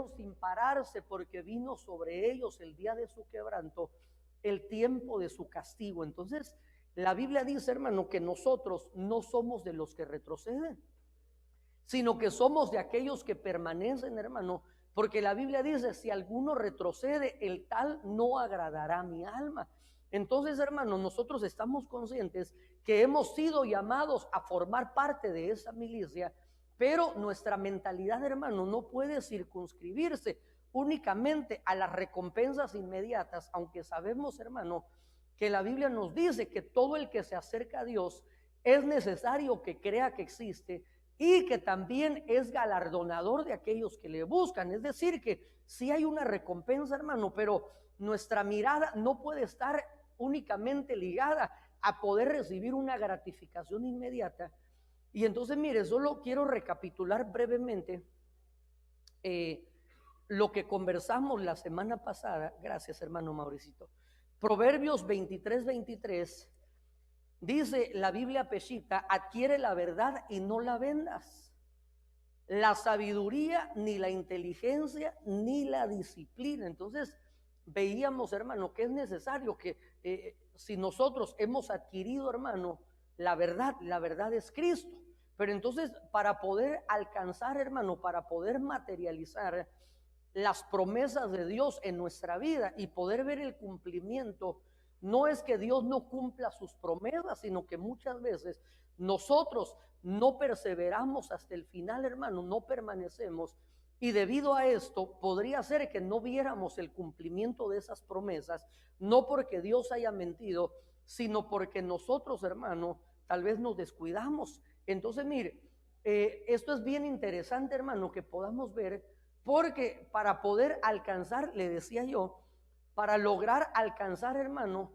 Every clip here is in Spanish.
sin pararse, porque vino sobre ellos el día de su quebranto, el tiempo de su castigo. Entonces, la Biblia dice, hermano, que nosotros no somos de los que retroceden, sino que somos de aquellos que permanecen, hermano, porque la Biblia dice, si alguno retrocede, el tal no agradará a mi alma. Entonces, hermano, nosotros estamos conscientes que hemos sido llamados a formar parte de esa milicia, pero nuestra mentalidad, hermano, no puede circunscribirse únicamente a las recompensas inmediatas, aunque sabemos, hermano, que la Biblia nos dice que todo el que se acerca a Dios es necesario que crea que existe y que también es galardonador de aquellos que le buscan. Es decir, que sí hay una recompensa, hermano, pero nuestra mirada no puede estar únicamente ligada a poder recibir una gratificación inmediata. Y entonces, mire, solo quiero recapitular brevemente lo que conversamos la semana pasada. Gracias, hermano Mauricito. Proverbios 23:23 dice la Biblia Peshita: adquiere la verdad y no la vendas. La sabiduría, ni la inteligencia, ni la disciplina. Entonces, veíamos, hermano, que es necesario que si nosotros hemos adquirido, hermano, la verdad es Cristo. Pero entonces, para poder alcanzar, hermano, para poder materializar las promesas de Dios en nuestra vida y poder ver el cumplimiento, no es que Dios no cumpla sus promesas, sino que muchas veces nosotros no perseveramos hasta el final, hermano, no permanecemos, y debido a esto podría ser que no viéramos el cumplimiento de esas promesas, no porque Dios haya mentido, sino porque nosotros, hermano, tal vez nos descuidamos. Entonces, mire, esto es bien interesante, hermano, que podamos ver, porque para poder alcanzar, le decía yo, para lograr alcanzar, hermano,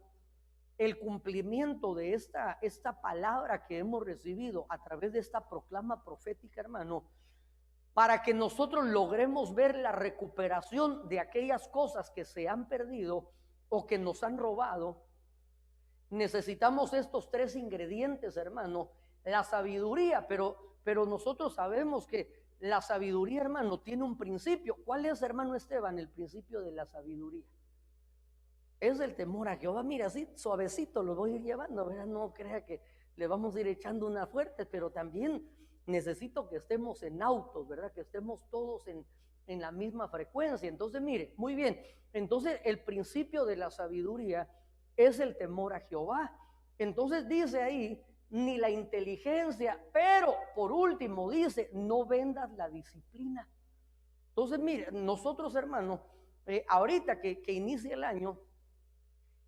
el cumplimiento de esta palabra que hemos recibido a través de esta proclama profética, hermano, para que nosotros logremos ver la recuperación de aquellas cosas que se han perdido o que nos han robado, necesitamos estos tres ingredientes, hermano. La sabiduría, pero nosotros sabemos que la sabiduría, hermano, tiene un principio. ¿Cuál es, hermano Esteban, el principio de la sabiduría? Es el temor a Jehová. Mira, así suavecito lo voy a ir llevando, ¿verdad? No crea que le vamos a ir echando una fuerte, pero también necesito que estemos en autos, ¿verdad? Que estemos todos en la misma frecuencia. Entonces, mire, muy bien. Entonces, el principio de la sabiduría es el temor a Jehová. Entonces dice ahí, ni la inteligencia, pero por último dice, no vendas la disciplina. Entonces, mire, nosotros, hermanos, ahorita que inicia el año,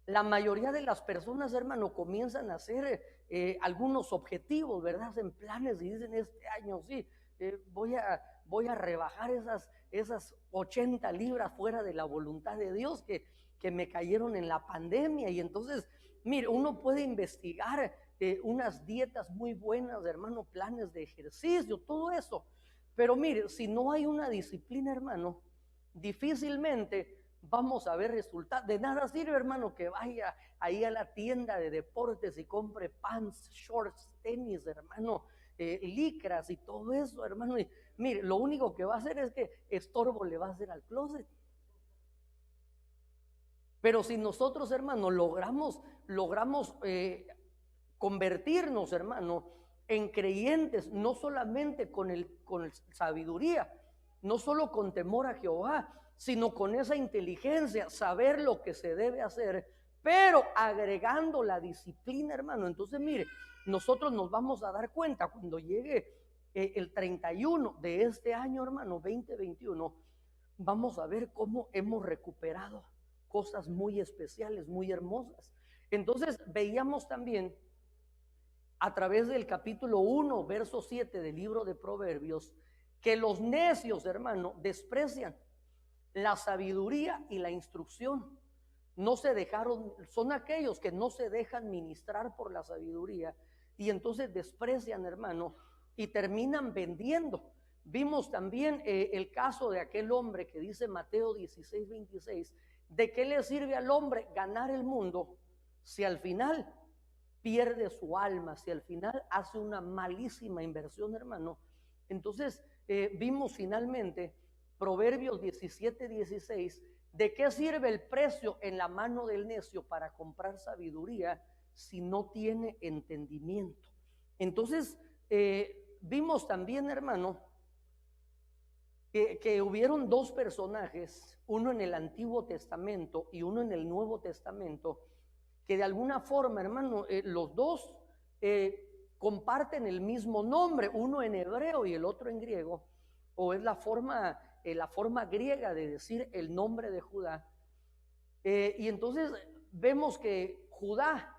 la mayoría de las personas, hermano, comienzan a hacer algunos objetivos, ¿verdad? Hacen planes y dicen, este año sí, voy a rebajar esas 80 libras fuera de la voluntad de Dios que me cayeron en la pandemia. Y entonces, mire, uno puede investigar unas dietas muy buenas, hermano, planes de ejercicio, todo eso. Pero mire, si no hay una disciplina, hermano, difícilmente vamos a ver resultados. De nada sirve, hermano, que vaya ahí a la tienda de deportes y compre pants, shorts, tenis, hermano, licras y todo eso, hermano. Y mire, lo único que va a hacer es que estorbo le va a hacer al closet. Pero si nosotros, hermano, logramos convertirnos, hermano, en creyentes, no solamente con sabiduría, no solo con temor a Jehová, sino con esa inteligencia, saber lo que se debe hacer, pero agregando la disciplina, hermano. Entonces, mire, nosotros nos vamos a dar cuenta cuando llegue el 31 de este año, hermano, 2021, vamos a ver cómo hemos recuperado cosas muy especiales, muy hermosas. Entonces, veíamos también a través del capítulo 1, verso 7 del libro de Proverbios, que los necios, hermano, desprecian la sabiduría y la instrucción. No se dejaron, son aquellos que no se dejan ministrar por la sabiduría y entonces desprecian, hermano, y terminan vendiendo. Vimos también el caso de aquel hombre que dice Mateo 16:26, ¿de qué le sirve al hombre ganar el mundo si al final pierde su alma, si al final hace una malísima inversión, hermano? Entonces vimos finalmente Proverbios 17:16, ¿de qué sirve el precio en la mano del necio para comprar sabiduría si no tiene entendimiento? Entonces, vimos también, hermano, que hubieron dos personajes, uno en el Antiguo Testamento y uno en el Nuevo Testamento, que de alguna forma, hermano, los dos comparten el mismo nombre, uno en hebreo y el otro en griego, o es la forma griega de decir el nombre de Judá. Y entonces vemos que Judá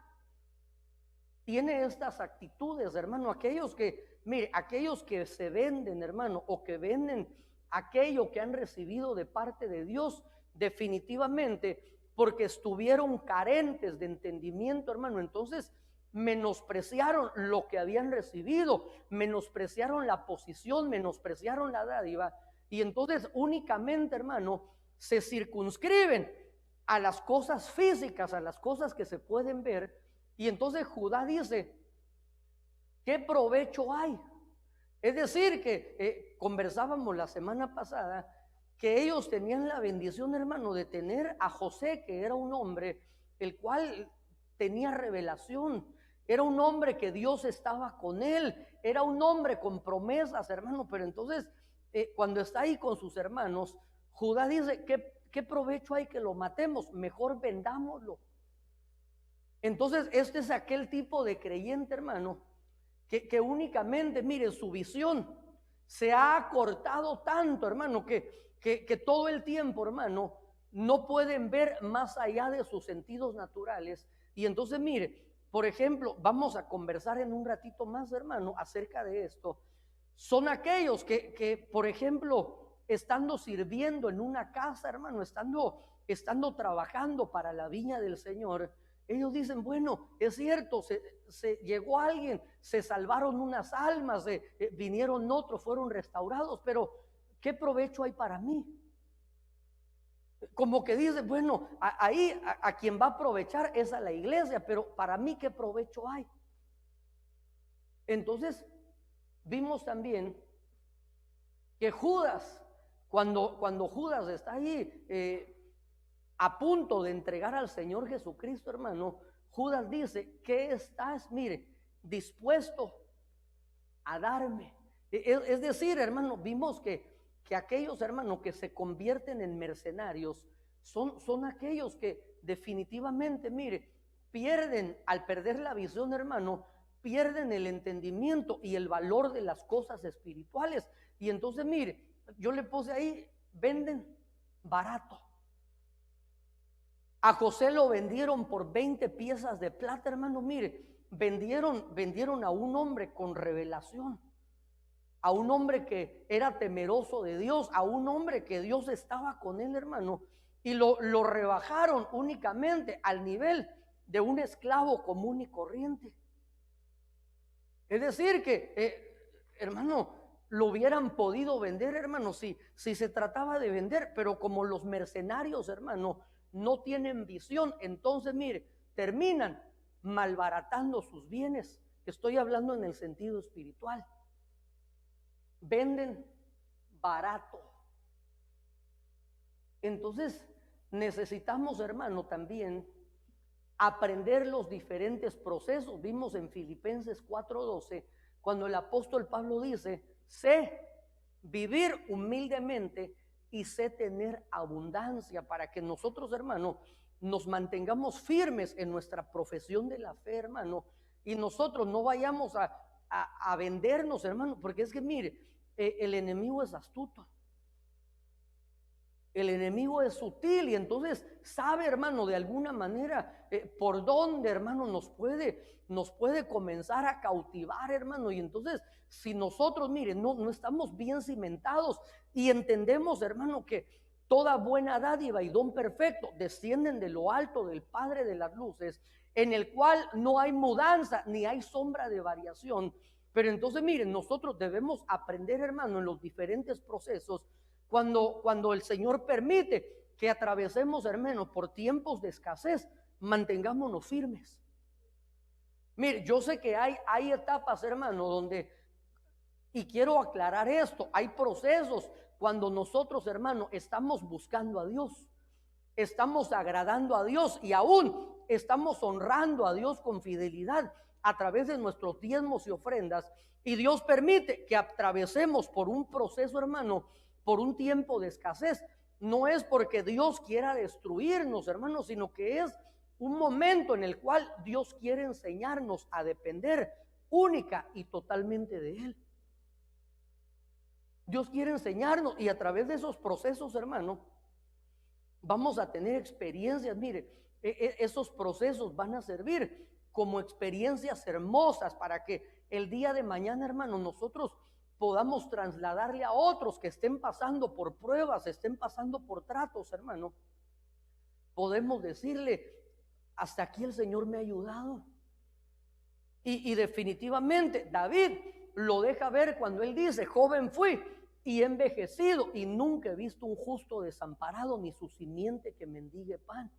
tiene estas actitudes, hermano, aquellos que se venden, hermano, o que venden aquello que han recibido de parte de Dios, definitivamente, porque estuvieron carentes de entendimiento, hermano, entonces menospreciaron lo que habían recibido, menospreciaron la posición, menospreciaron la dádiva, y entonces únicamente, hermano, se circunscriben a las cosas físicas, a las cosas que se pueden ver. Y entonces Judá dice, ¿qué provecho hay? Es decir, que conversábamos la semana pasada que ellos tenían la bendición, hermano, de tener a José, que era un hombre el cual tenía revelación, era un hombre que Dios estaba con él, era un hombre con promesas, hermano. Pero entonces cuando está ahí con sus hermanos, Judá dice, ¿qué provecho hay que lo matemos? Mejor vendámoslo. Entonces este es aquel tipo de creyente, hermano, que únicamente, mire, su visión se ha acortado tanto, hermano, que todo el tiempo, hermano, no pueden ver más allá de sus sentidos naturales. Y entonces, mire, por ejemplo, vamos a conversar en un ratito más, hermano, acerca de esto. Son aquellos que por ejemplo, estando sirviendo en una casa, hermano, estando trabajando para la viña del Señor, ellos dicen, bueno, es cierto, se llegó alguien, se salvaron unas almas, vinieron otros, fueron restaurados, pero ¿qué provecho hay para mí? Como que dice, bueno, ahí a quien va a aprovechar es a la iglesia, pero para mí, ¿qué provecho hay? Entonces vimos también que Judas, cuando Judas está ahí a punto de entregar al Señor Jesucristo, hermano, Judas dice, ¿qué estás, mire, dispuesto a darme? Es decir, hermano, vimos que aquellos, hermanos, que se convierten en mercenarios son aquellos que definitivamente, mire, pierden, al perder la visión, hermano, pierden el entendimiento y el valor de las cosas espirituales. Y entonces, mire, yo le puse ahí, venden barato. A José lo vendieron por 20 piezas de plata, hermano. Mire, vendieron a un hombre con revelación, a un hombre que era temeroso de Dios, a un hombre que Dios estaba con él, hermano, y lo rebajaron únicamente al nivel de un esclavo común y corriente. Es decir que, hermano, lo hubieran podido vender, hermano, si se trataba de vender, pero como los mercenarios, hermano, no tienen visión, entonces, mire, terminan malbaratando sus bienes. Estoy hablando en el sentido espiritual. Venden barato. Entonces necesitamos, hermano, también aprender los diferentes procesos. Vimos en Filipenses 4:12 cuando el apóstol Pablo dice, sé vivir humildemente y sé tener abundancia, para que nosotros, hermano, nos mantengamos firmes en nuestra profesión de la fe, hermano, y nosotros no vayamos a vendernos, hermano, porque es que mire, el enemigo es astuto, el enemigo es sutil, y entonces sabe, hermano, de alguna manera por dónde, hermano, nos puede comenzar a cautivar, hermano. Y entonces, si nosotros, miren, no estamos bien cimentados y entendemos, hermano, que toda buena dádiva y don perfecto descienden de lo alto del Padre de las luces, en el cual no hay mudanza ni hay sombra de variación. Pero entonces, miren, nosotros debemos aprender, hermano, en los diferentes procesos, cuando el Señor permite que atravesemos, hermano, por tiempos de escasez, mantengámonos firmes. Mire, yo sé que hay etapas, hermano, donde Y quiero aclarar esto, hay procesos cuando nosotros, hermano, estamos buscando a Dios, estamos agradando a Dios y aún estamos honrando a Dios con fidelidad a través de nuestros diezmos y ofrendas. Y Dios permite que atravesemos por un proceso, hermano, por un tiempo de escasez. No es porque Dios quiera destruirnos, hermano, sino que es un momento en el cual Dios quiere enseñarnos a depender única y totalmente de Él. Dios quiere enseñarnos y a través de esos procesos, hermano, vamos a tener experiencias. Mire, esos procesos van a servir como experiencias hermosas para que el día de mañana, hermano, nosotros podamos trasladarle a otros que estén pasando por pruebas, estén pasando por tratos, hermano. Podemos decirle, hasta aquí el Señor me ha ayudado. Y definitivamente David lo deja ver cuando él dice, joven fui y he envejecido y nunca he visto un justo desamparado ni su simiente que mendigue pan.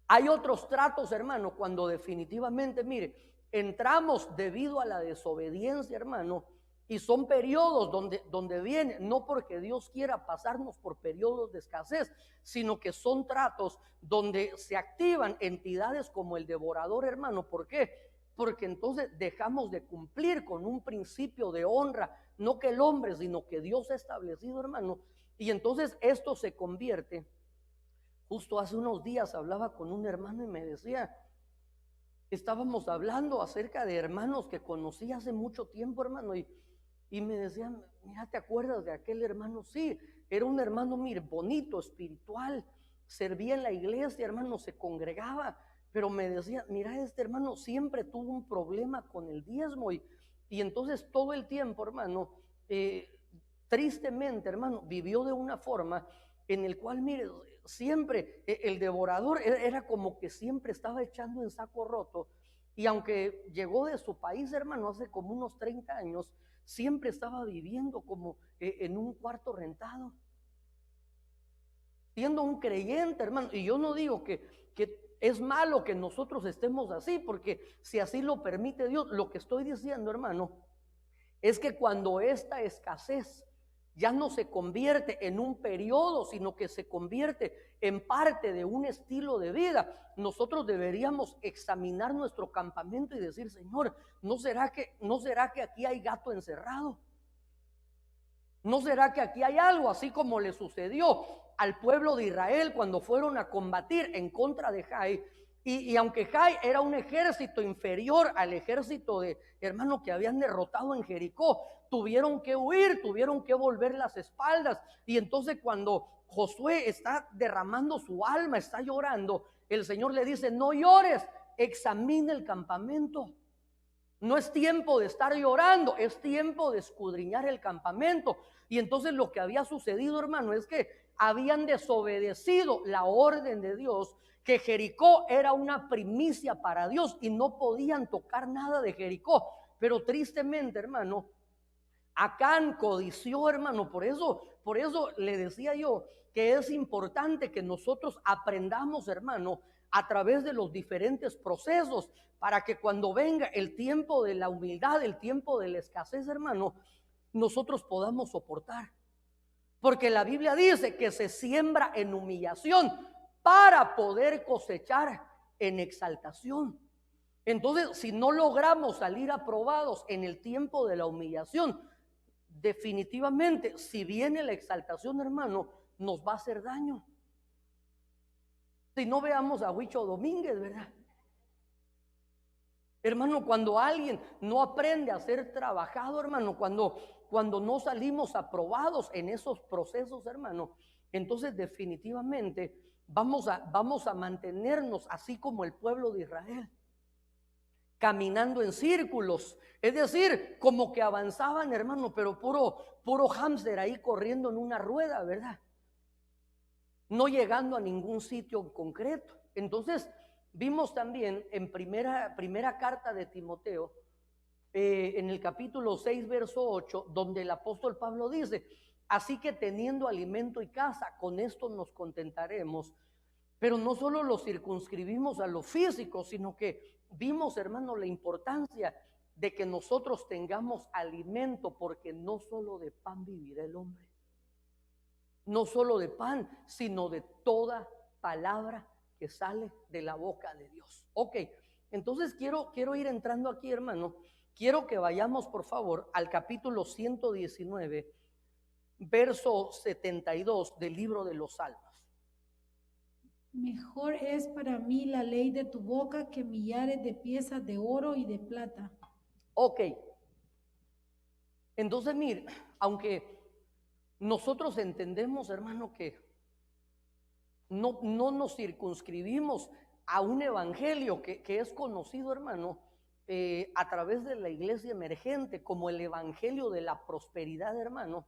Hay otros tratos, hermano, cuando definitivamente, mire, entramos debido a la desobediencia, hermano, y son periodos donde viene, no porque Dios quiera pasarnos por periodos de escasez, sino que son tratos donde se activan entidades como el devorador, hermano. ¿Por qué? Porque entonces dejamos de cumplir con un principio de honra, no que el hombre, sino que Dios ha establecido, hermano. Y entonces esto se convierte. Justo hace unos días hablaba con un hermano y me decía, estábamos hablando acerca de hermanos que conocí hace mucho tiempo, hermano, y me decían, mira, ¿te acuerdas de aquel hermano? Sí, era un hermano, mire, bonito, espiritual, servía en la iglesia, hermano, se congregaba, pero me decía, mira, este hermano siempre tuvo un problema con el diezmo y entonces todo el tiempo, hermano, tristemente, hermano, vivió de una forma en el cual, mire, siempre el devorador era como que siempre estaba echando en saco roto. Y aunque llegó de su país, hermano, hace como unos 30 años, siempre estaba viviendo como en un cuarto rentado, siendo un creyente, hermano. Y yo no digo que es malo que nosotros estemos así, porque si así lo permite Dios, lo que estoy diciendo, hermano, es que cuando esta escasez ya no se convierte en un periodo, sino que se convierte en parte de un estilo de vida, nosotros deberíamos examinar nuestro campamento y decir, Señor, ¿no será que aquí hay gato encerrado? ¿No será que aquí hay algo así como le sucedió al pueblo de Israel cuando fueron a combatir en contra de Jai? Y aunque Jai era un ejército inferior al ejército de hermano que habían derrotado en Jericó, tuvieron que huir, tuvieron que volver las espaldas. Y entonces cuando Josué está derramando su alma, está llorando, el Señor le dice, no llores, examina el campamento. No es tiempo de estar llorando, es tiempo de escudriñar el campamento. Y entonces lo que había sucedido, hermano, es que habían desobedecido la orden de Dios, que Jericó era una primicia para Dios y no podían tocar nada de Jericó. Pero tristemente, hermano, Acán codició, hermano. Por eso le decía yo que es importante que nosotros aprendamos, hermano, a través de los diferentes procesos, para que cuando venga el tiempo de la humildad, el tiempo de la escasez, hermano, nosotros podamos soportar. Porque la Biblia dice que se siembra en humillación para poder cosechar en exaltación. Entonces, si no logramos salir aprobados en el tiempo de la humillación, definitivamente, si viene la exaltación, hermano, nos va a hacer daño. Si no, veamos a Huicho Domínguez, ¿verdad? Hermano, cuando alguien no aprende a ser trabajado, hermano, cuando no salimos aprobados en esos procesos, hermano, entonces definitivamente vamos a mantenernos así como el pueblo de Israel, caminando en círculos, es decir, como que avanzaban, hermano, pero puro hámster ahí corriendo en una rueda, ¿verdad? No llegando a ningún sitio en concreto. Entonces, vimos también en primera carta de Timoteo, en el capítulo 6, verso 8, donde el apóstol Pablo dice, así que teniendo alimento y casa, con esto nos contentaremos. Pero no solo lo circunscribimos a lo físico, sino que vimos, hermano, la importancia de que nosotros tengamos alimento, porque no solo de pan vivirá el hombre. No solo de pan, sino de toda palabra que sale de la boca de Dios. Ok, entonces quiero ir entrando aquí, hermano. Quiero que vayamos, por favor, al capítulo 119, verso 72 del libro de los Salmos. Mejor es para mí la ley de tu boca que millares de piezas de oro y de plata. Ok, entonces mire, aunque nosotros entendemos, hermano, que no nos circunscribimos a un evangelio que es conocido, hermano, a través de la iglesia emergente como el evangelio de la prosperidad, hermano,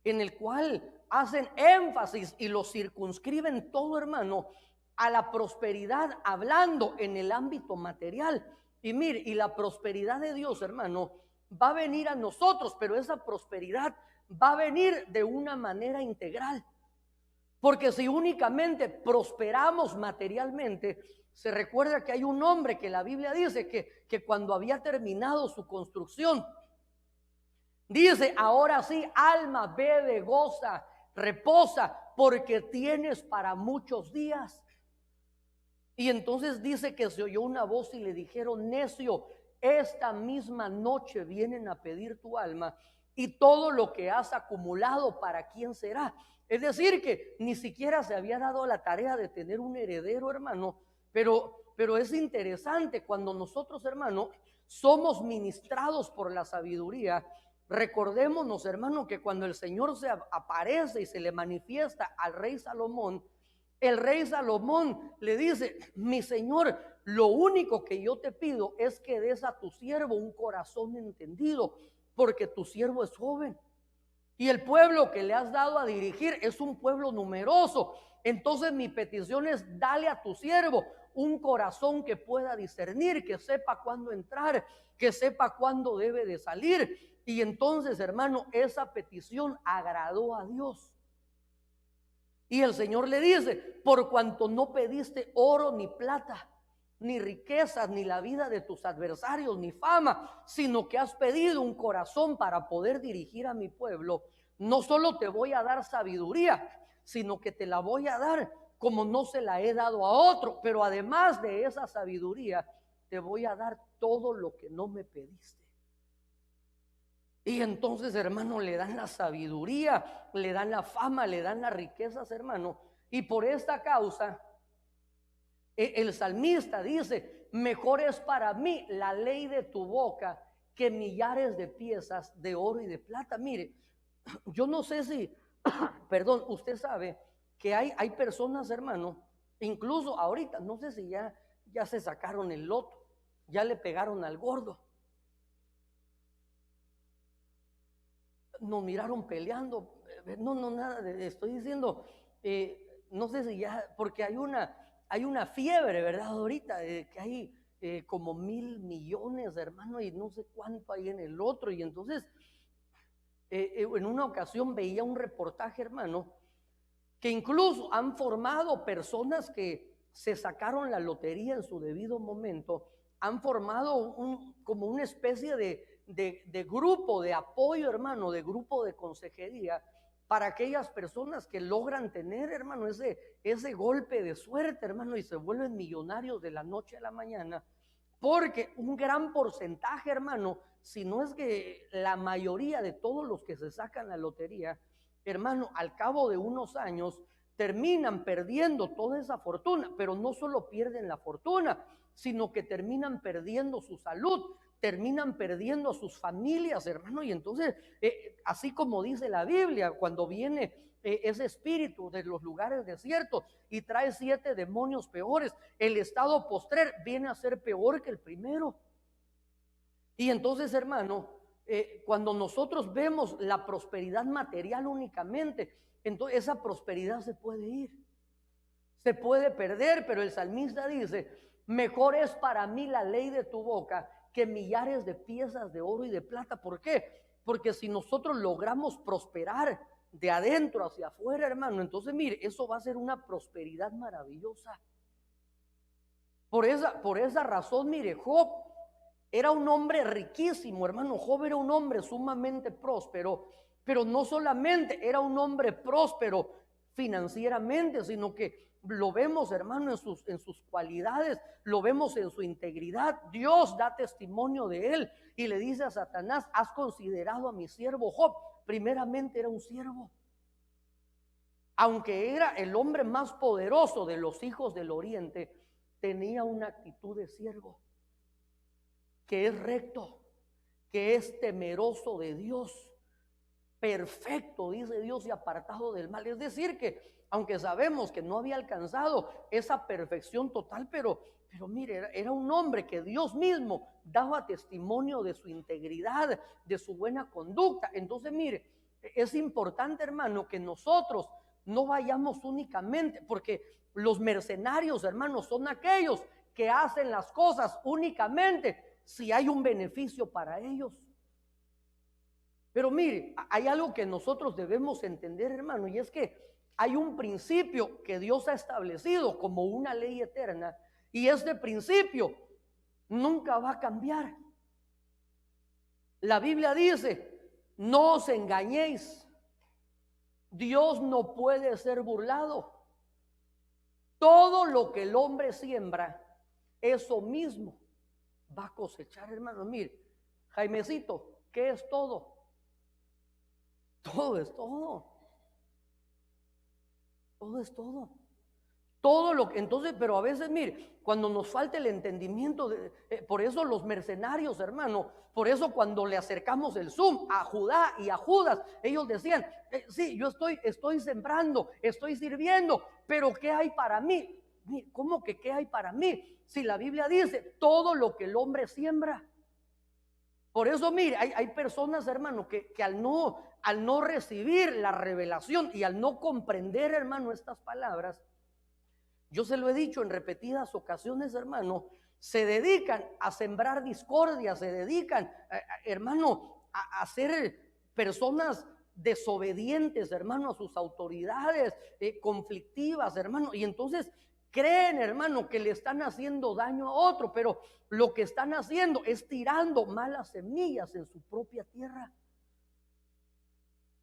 en el cual hacen énfasis y lo circunscriben todo, hermano, a la prosperidad, hablando en el ámbito material. Y mire, y la prosperidad de Dios, hermano, va a venir a nosotros, pero esa prosperidad va a venir de una manera integral. Porque si únicamente prosperamos materialmente, se recuerda que hay un hombre que la Biblia dice que cuando había terminado su construcción, dice: ahora sí, alma, bebe, goza, reposa, porque tienes para muchos días. Y entonces dice que se oyó una voz y le dijeron: necio, esta misma noche vienen a pedir tu alma, y todo lo que has acumulado, ¿para quién será? Es decir, que ni siquiera se había dado la tarea de tener un heredero, hermano. Pero es interesante cuando nosotros, hermano, somos ministrados por la sabiduría. Recordémonos, hermano, que cuando el Señor se aparece y se le manifiesta al rey Salomón, el rey Salomón le dice: mi señor, lo único que yo te pido es que des a tu siervo un corazón entendido, porque tu siervo es joven y el pueblo que le has dado a dirigir es un pueblo numeroso. Entonces mi petición es: dale a tu siervo un corazón que pueda discernir, que sepa cuándo entrar, que sepa cuándo debe de salir. Y entonces, hermano, esa petición agradó a Dios. Y el Señor le dice: por cuanto no pediste oro ni plata, ni riquezas, ni la vida de tus adversarios, ni fama, sino que has pedido un corazón para poder dirigir a mi pueblo, no solo te voy a dar sabiduría, sino que te la voy a dar como no se la he dado a otro. Pero además de esa sabiduría, te voy a dar todo lo que no me pediste. Y entonces, hermano, le dan la sabiduría, le dan la fama, le dan las riquezas, hermano. Y por esta causa, el salmista dice: mejor es para mí la ley de tu boca que millares de piezas de oro y de plata. Mire, yo no sé si, perdón, usted sabe que hay personas, hermano, incluso ahorita, no sé si ya se sacaron el loto, ya le pegaron al gordo. Nos miraron peleando, no, nada, estoy diciendo, no sé si ya, porque hay una fiebre, ¿verdad? Ahorita, que hay como 1,000 millones, hermano, y no sé cuánto hay en el otro. Y entonces, en una ocasión veía un reportaje, hermano, que incluso han formado personas que se sacaron la lotería en su debido momento, han formado como una especie de grupo de apoyo, hermano, de grupo de consejería para aquellas personas que logran tener, hermano, ese golpe de suerte, hermano, y se vuelven millonarios de la noche a la mañana. Porque un gran porcentaje, hermano, si no es que la mayoría de todos los que se sacan la lotería, hermano, al cabo de unos años terminan perdiendo toda esa fortuna. Pero no solo pierden la fortuna, sino que terminan perdiendo su salud, terminan perdiendo a sus familias, hermano. Y entonces, así como dice la Biblia, cuando viene ese espíritu de los lugares desiertos y trae 7 demonios peores, el estado postrer viene a ser peor que el primero. Y entonces, hermano, cuando nosotros vemos la prosperidad material únicamente, entonces esa prosperidad se puede ir, se puede perder. Pero el salmista dice: mejor es para mí la ley de tu boca que millares de piezas de oro y de plata. ¿Por qué? Porque si nosotros logramos prosperar de adentro hacia afuera, hermano, entonces mire, eso va a ser una prosperidad maravillosa. Por esa razón, mire, Job Era un hombre riquísimo, hermano. Job era un hombre sumamente próspero, pero no solamente era un hombre próspero financieramente, sino que lo vemos, hermano, en sus cualidades, lo vemos en su integridad. Dios da testimonio de él y le dice a Satanás: has considerado a mi siervo Job. Primeramente era un siervo. Aunque era el hombre más poderoso de los hijos del oriente, tenía una actitud de siervo, que es recto, que es temeroso de Dios, perfecto, dice Dios, y apartado del mal. Es decir, que aunque sabemos que no había alcanzado esa perfección total, pero mire, era un hombre que Dios mismo daba testimonio de su integridad, de su buena conducta. Entonces, mire, es importante, hermano, que nosotros no vayamos únicamente, porque los mercenarios, hermanos, son aquellos que hacen las cosas únicamente si hay un beneficio para ellos. Pero mire, hay algo que nosotros debemos entender, hermano, y es que hay un principio que Dios ha establecido como una ley eterna, y este principio nunca va a cambiar. La Biblia dice: no os engañéis, Dios no puede ser burlado. Todo lo que el hombre siembra, eso mismo va a cosechar, hermano. Mire, Jaimecito, ¿qué es todo? Todo es todo. Todo es todo. Todo lo que, entonces, pero a veces, mire, cuando nos falta el entendimiento, por eso los mercenarios, hermano, por eso cuando le acercamos el Zoom a Judá y a Judas, ellos decían: sí, yo estoy sembrando, estoy sirviendo, pero ¿qué hay para mí? ¿Cómo que qué hay para mí? Si la Biblia dice: todo lo que el hombre siembra. Por eso, mire, hay personas, hermano, que al no recibir la revelación y al no comprender, hermano, estas palabras, yo se lo he dicho en repetidas ocasiones, hermano, se dedican a sembrar discordia, se dedican, hermano, a ser personas desobedientes, hermano, a sus autoridades, conflictivas, hermano, y entonces creen, hermano, que le están haciendo daño a otro, pero lo que están haciendo es tirando malas semillas en su propia tierra.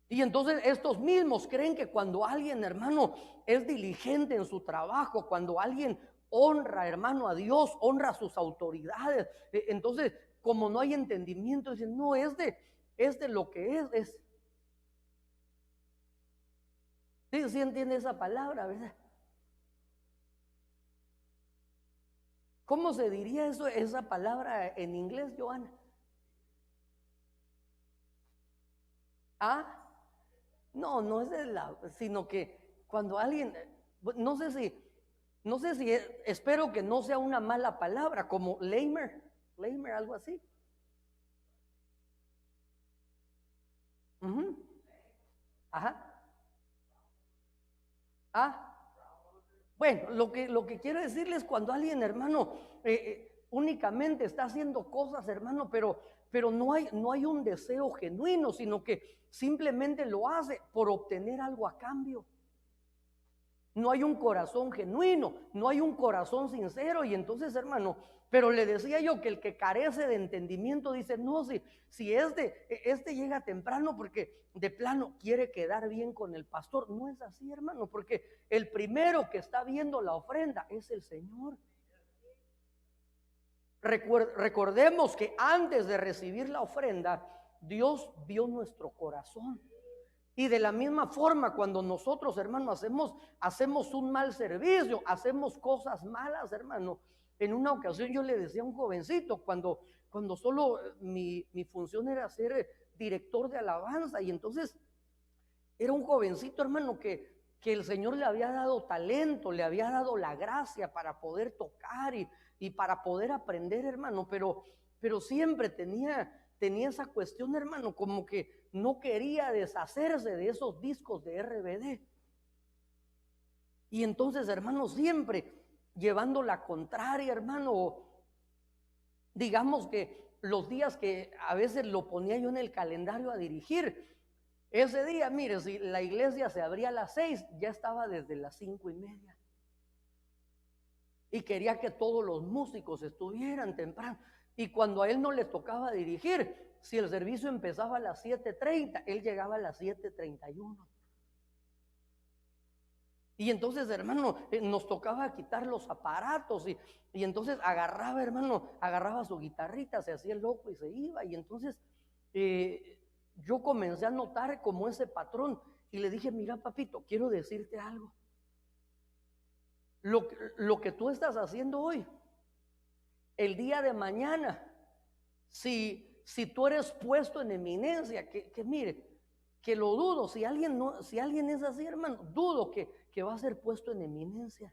Y entonces estos mismos creen que cuando alguien, hermano, es diligente en su trabajo, cuando alguien honra, hermano, a Dios, honra a sus autoridades, entonces como no hay entendimiento, dicen: no, es de lo que es. ¿Sí entiende esa palabra, verdad? ¿Cómo se diría eso, esa palabra en inglés, Joana? ¿Ah? No es sino que cuando alguien, no sé si espero que no sea una mala palabra, como lamer, algo así. Ajá. Bueno, lo que quiero decirles, cuando alguien, hermano, únicamente está haciendo cosas, hermano, pero no hay un deseo genuino, sino que simplemente lo hace por obtener algo a cambio. No hay un corazón genuino, no hay un corazón sincero. Y entonces, hermano, pero le decía yo que el que carece de entendimiento dice: no, si este llega temprano porque de plano quiere quedar bien con el pastor. No es así, hermano, porque el primero que está viendo la ofrenda es el Señor. Recordemos que antes de recibir la ofrenda, Dios vio nuestro corazón. Y de la misma forma, cuando nosotros, hermano, hacemos un mal servicio, hacemos cosas malas, hermano. En una ocasión yo le decía a un jovencito, cuando solo mi función era ser director de alabanza, y entonces era un jovencito, hermano, que el Señor le había dado talento, le había dado la gracia para poder tocar y para poder aprender, hermano, pero siempre tenía esa cuestión, hermano, como que no quería deshacerse de esos discos de RBD. Y entonces, hermano, siempre llevando la contraria, hermano. Digamos que los días que a veces lo ponía yo en el calendario a dirigir, ese día, mire, si la iglesia se abría a las 6, ya estaba desde las 5:30. Y quería que todos los músicos estuvieran temprano. Y cuando a él no le tocaba dirigir, si el servicio empezaba a las 7:30, él llegaba a las 7:31. Y entonces, hermano, nos tocaba quitar los aparatos y entonces agarraba, hermano, agarraba su guitarrita, se hacía el loco y se iba. Y entonces yo comencé a notar como ese patrón y le dije, mira, papito, quiero decirte algo. Lo que tú estás haciendo hoy, el día de mañana, si tú eres puesto en eminencia, que mire, que lo dudo, si alguien es así, hermano, dudo que va a ser puesto en eminencia.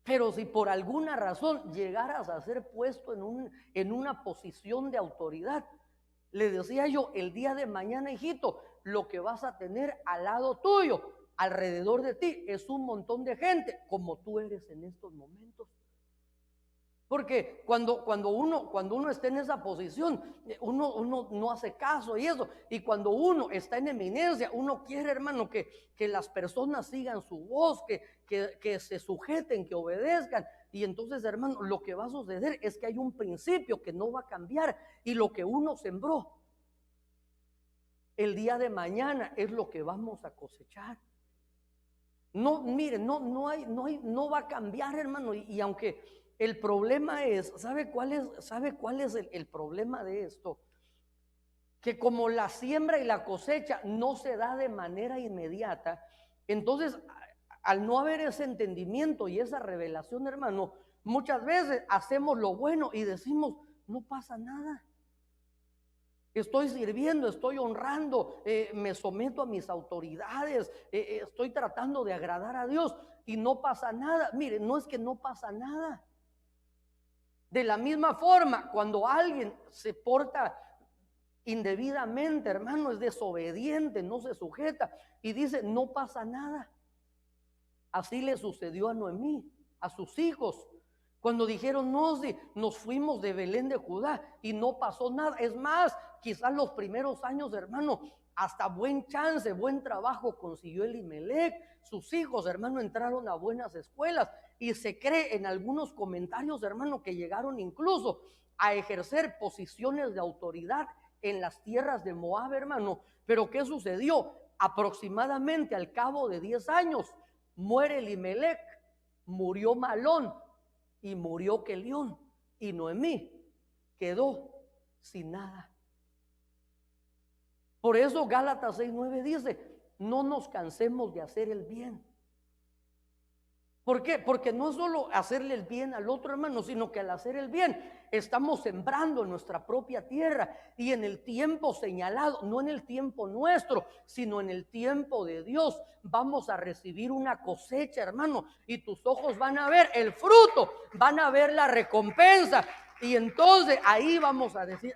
Pero si por alguna razón llegaras a ser puesto en una posición de autoridad, le decía yo, el día de mañana, hijito, lo que vas a tener al lado tuyo, alrededor de ti, es un montón de gente como tú eres en estos momentos. Porque cuando uno está en esa posición, uno no hace caso y eso. Y cuando uno está en eminencia, uno quiere, hermano, que las personas sigan su voz, que se sujeten, que obedezcan. Y entonces, hermano, lo que va a suceder es que hay un principio que no va a cambiar. Y lo que uno sembró el día de mañana es lo que vamos a cosechar. No, mire, no va a cambiar, hermano. Y aunque el problema es, ¿sabe cuál es el problema de esto? Que como la siembra y la cosecha no se da de manera inmediata, entonces al no haber ese entendimiento y esa revelación, hermano, muchas veces hacemos lo bueno y decimos, no pasa nada. Estoy sirviendo, estoy honrando, me someto a mis autoridades, estoy tratando de agradar a Dios y no pasa nada. Mire, no es que no pasa nada. De la misma forma, cuando alguien se porta indebidamente, hermano, es desobediente, no se sujeta y dice, no pasa nada. Así le sucedió a Noemí, a sus hijos. Cuando dijeron, no, si nos fuimos de Belén de Judá y no pasó nada. Es más, quizás los primeros años, hermano, hasta buen chance, buen trabajo consiguió Elimelec. Sus hijos, hermano, entraron a buenas escuelas y se cree en algunos comentarios, hermano, que llegaron incluso a ejercer posiciones de autoridad en las tierras de Moab, hermano. Pero ¿qué sucedió? Aproximadamente al cabo de 10 años muere Elimelec, murió Malón y murió Kelión, y Noemí quedó sin nada. Por eso Gálatas 6:9 dice, no nos cansemos de hacer el bien. ¿Por qué? Porque no es solo hacerle el bien al otro, hermano, sino que al hacer el bien estamos sembrando en nuestra propia tierra y en el tiempo señalado, no en el tiempo nuestro, sino en el tiempo de Dios, vamos a recibir una cosecha, hermano, y tus ojos van a ver el fruto, van a ver la recompensa, y entonces ahí vamos a decir,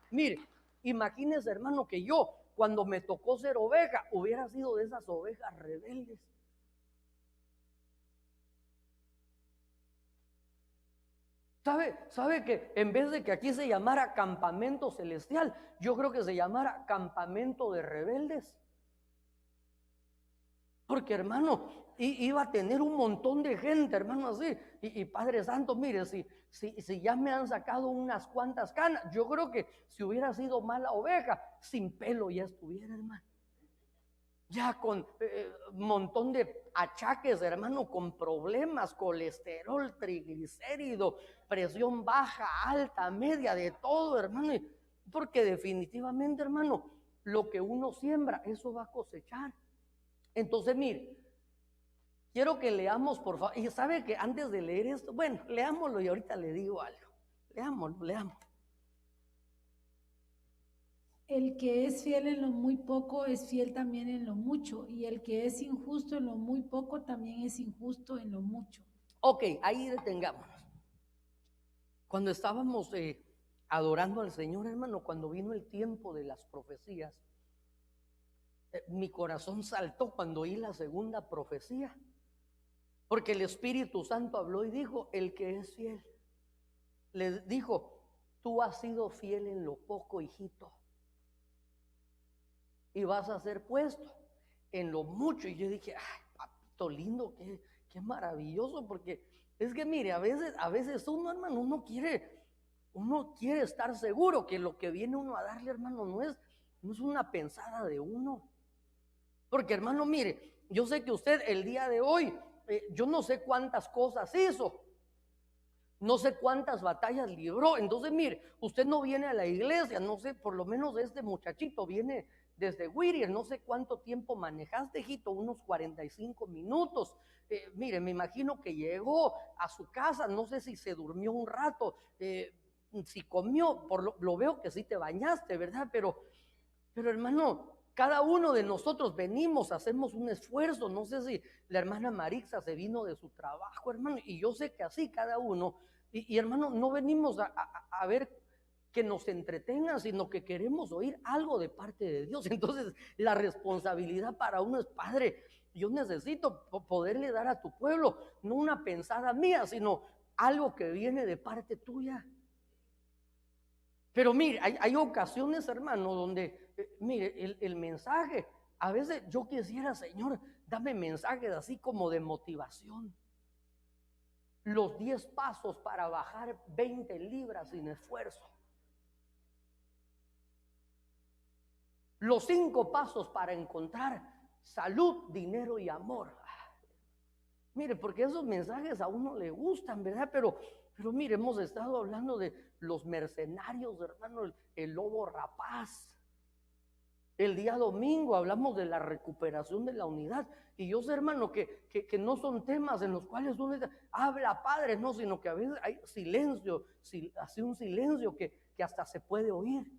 mire, imagínese, hermano, que yo cuando me tocó ser oveja hubiera sido de esas ovejas rebeldes. ¿Sabe que en vez de que aquí se llamara campamento celestial, yo creo que se llamara campamento de rebeldes? Porque, hermano, iba a tener un montón de gente, hermano, así. Y Padre Santo, mire, si ya me han sacado unas cuantas canas, yo creo que si hubiera sido mala oveja, sin pelo ya estuviera, hermano. Ya con un montón de achaques, hermano, con problemas, colesterol, triglicérido, presión baja, alta, media, de todo, hermano. Porque definitivamente, hermano, lo que uno siembra, eso va a cosechar. Entonces, mire, quiero que leamos, por favor. Y sabe que antes de leer esto, bueno, leámoslo y ahorita le digo algo. Leámoslo. El que es fiel en lo muy poco es fiel también en lo mucho, y el que es injusto en lo muy poco también es injusto en lo mucho. Ok, ahí detengámonos. Cuando estábamos adorando al Señor, hermano, cuando vino el tiempo de las profecías, mi corazón saltó cuando oí la segunda profecía, porque el Espíritu Santo habló y dijo, el que es fiel, le dijo, tú has sido fiel en lo poco, hijito, y vas a ser puesto en lo mucho. Y yo dije, ay, papito lindo, qué maravilloso, porque es que mire, a veces uno, hermano, uno uno quiere estar seguro que lo que viene uno a darle, hermano, no es una pensada de uno. Porque, hermano, mire, yo sé que usted el día de hoy, yo no sé cuántas cosas hizo, no sé cuántas batallas libró. Entonces, mire, usted no viene a la iglesia, no sé, por lo menos este muchachito viene desde Whittier, no sé cuánto tiempo manejaste, hijito, unos 45 minutos. Mire, me imagino que llegó a su casa, no sé si se durmió un rato, si comió, lo veo que sí te bañaste, ¿verdad? Pero hermano, cada uno de nosotros venimos, hacemos un esfuerzo. No sé si la hermana Marixa se vino de su trabajo, hermano, y yo sé que así cada uno, y hermano, no venimos a ver que nos entretengan, sino que queremos oír algo de parte de Dios. Entonces, la responsabilidad para uno es: Padre, yo necesito poderle dar a tu pueblo, no una pensada mía, sino algo que viene de parte tuya. Pero mire, hay ocasiones, hermano, donde, mire, el mensaje, a veces yo quisiera: Señor, dame mensajes así como de motivación. Los 10 pasos para bajar 20 libras sin esfuerzo. Los 5 pasos para encontrar salud, dinero y amor. Mire, porque esos mensajes a uno le gustan, ¿verdad? Pero mire, hemos estado hablando de los mercenarios, hermano, el lobo rapaz. El día domingo hablamos de la recuperación de la unidad. Y yo sé, hermano, que no son temas en los cuales uno habla, Padre, no, sino que a veces hay silencio, hace un silencio que hasta se puede oír.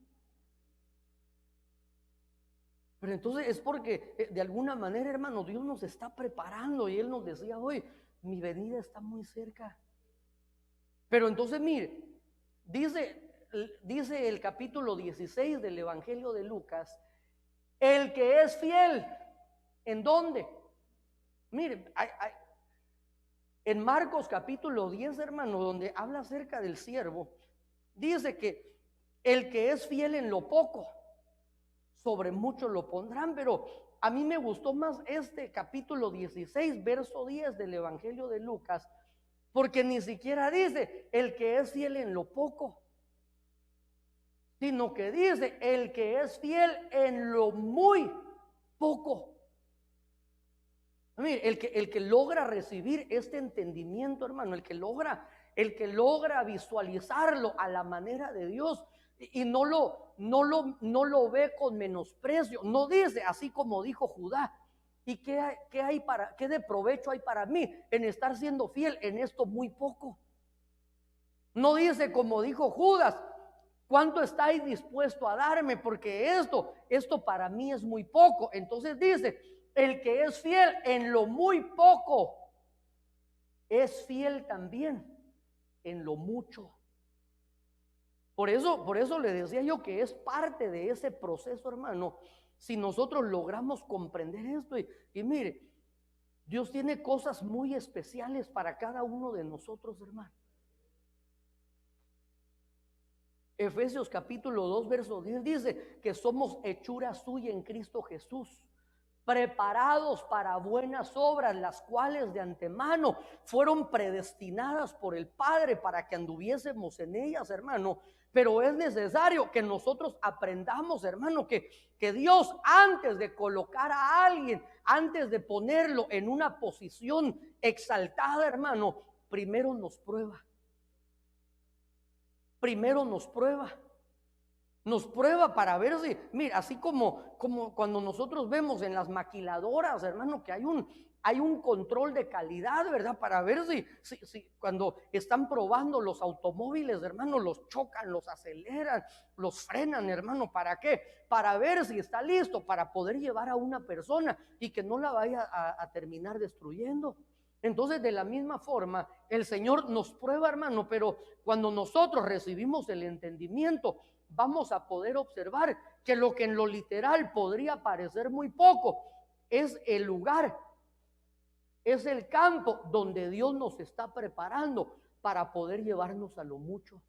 Pero entonces es porque de alguna manera, hermano, Dios nos está preparando, y Él nos decía hoy: mi venida está muy cerca. Pero entonces, mire, dice el capítulo 16 del Evangelio de Lucas: el que es fiel, ¿en dónde? Mire, en Marcos capítulo 10, hermano, donde habla acerca del siervo, dice que el que es fiel en lo poco, sobre mucho lo pondrán. Pero a mí me gustó más este capítulo 16, verso 10 del Evangelio de Lucas, porque ni siquiera dice el que es fiel en lo poco, sino que dice el que es fiel en lo muy poco. Mire, el que logra recibir este entendimiento, hermano, el que logra visualizarlo a la manera de Dios, y no lo ve con menosprecio, no dice así como dijo Judá: ¿y qué de provecho hay para mí en estar siendo fiel en esto muy poco? No dice como dijo Judas: ¿cuánto estáis dispuesto a darme? Porque esto para mí es muy poco. Entonces dice: el que es fiel en lo muy poco, es fiel también en lo mucho. Por eso le decía yo que es parte de ese proceso, hermano, si nosotros logramos comprender esto. Y mire, Dios tiene cosas muy especiales para cada uno de nosotros, hermano. Efesios capítulo 2, verso 10 dice que somos hechura suya en Cristo Jesús, preparados para buenas obras, las cuales de antemano fueron predestinadas por el Padre para que anduviésemos en ellas, hermano. Pero es necesario que nosotros aprendamos, hermano, que Dios, antes de colocar a alguien, antes de ponerlo en una posición exaltada, hermano, primero nos prueba. Primero nos prueba. Nos prueba para ver si, mira, así como cuando nosotros vemos en las maquiladoras, hermano, que hay un control de calidad, ¿verdad? Para ver si cuando están probando los automóviles, hermano, los chocan, los aceleran, los frenan, hermano. ¿Para qué? Para ver si está listo para poder llevar a una persona y que no la vaya a terminar destruyendo. Entonces, de la misma forma, el Señor nos prueba, hermano, pero cuando nosotros recibimos el entendimiento, vamos a poder observar que lo que en lo literal podría parecer muy poco, es el lugar, es el campo donde Dios nos está preparando para poder llevarnos a lo mucho.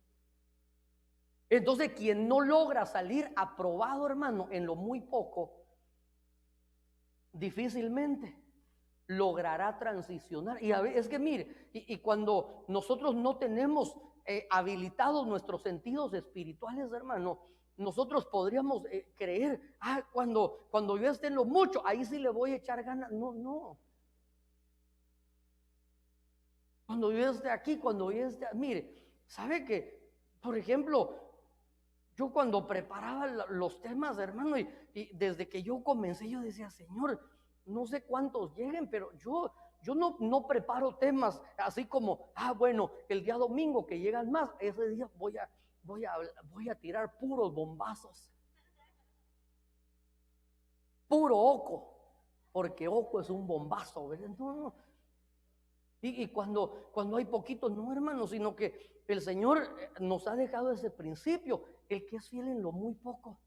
Entonces, quien no logra salir aprobado, hermano, en lo muy poco, difícilmente logrará transicionar. Y a veces, es que mire, y cuando nosotros no tenemos habilitados nuestros sentidos espirituales, hermano, nosotros podríamos creer, cuando yo esté en lo mucho, ahí sí le voy a echar ganas. No, no. Cuando yo esté aquí, cuando yo esté, mire, ¿sabe que, por ejemplo, yo cuando preparaba los temas, hermano, y desde que yo comencé, yo decía, Señor, no sé cuántos lleguen, pero yo no preparo temas así como, bueno, el día domingo que llegan más, ese día voy a tirar puros bombazos, puro oco, porque oco es un bombazo, ¿verdad? No. Y cuando hay poquitos, no, hermano, sino que el Señor nos ha dejado ese principio, el que es fiel en lo muy poco.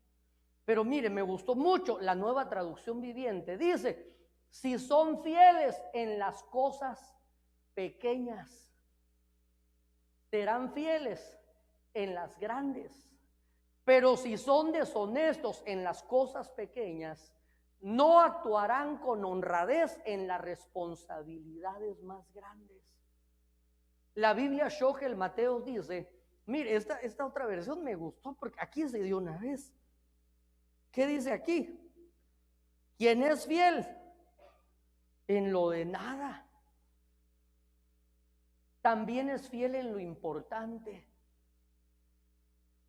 Pero mire, me gustó mucho la Nueva Traducción Viviente. Dice, si son fieles en las cosas pequeñas, serán fieles en las grandes. Pero si son deshonestos en las cosas pequeñas, no actuarán con honradez en las responsabilidades más grandes. La Biblia Shogel Mateo dice, mire, esta otra versión me gustó porque aquí se dio una vez. ¿Qué dice aquí? Quien es fiel en lo de nada, también es fiel en lo importante.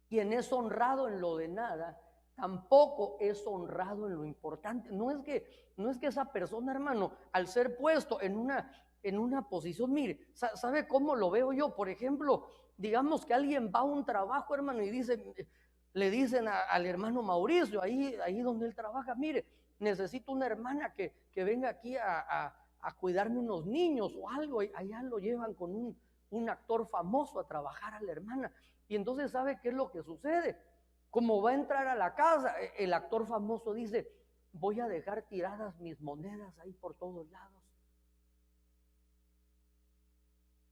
Quien es honrado en lo de nada, tampoco es honrado en lo importante. No es que esa persona, hermano, al ser puesto en una posición, mire, ¿sabe cómo lo veo yo? Por ejemplo, digamos que alguien va a un trabajo, hermano, y le dicen al hermano Mauricio, ahí donde él trabaja, mire, necesito una hermana que venga aquí a cuidarme unos niños o algo, y allá lo llevan con un actor famoso a trabajar a la hermana. Y entonces, ¿sabe qué es lo que sucede? Como va a entrar a la casa, el actor famoso dice, voy a dejar tiradas mis monedas ahí por todos lados.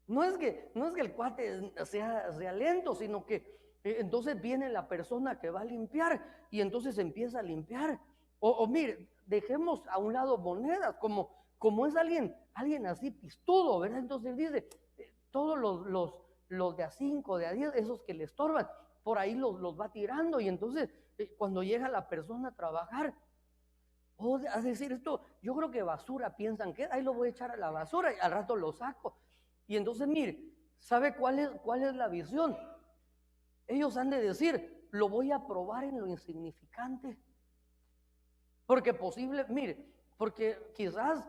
No es que el cuate sea lento, sino que entonces viene la persona que va a limpiar y entonces empieza a limpiar. O mire, dejemos a un lado monedas, como es alguien así pistudo, ¿verdad? Entonces dice, todos los de a 5, de a 10, esos que le estorban, por ahí los va tirando. Y entonces cuando llega la persona a trabajar, a decir esto, yo creo que basura, piensan que ahí lo voy a echar a la basura y al rato lo saco. Y entonces mire, ¿sabe cuál es la visión? Ellos han de decir, lo voy a probar en lo insignificante. Porque porque quizás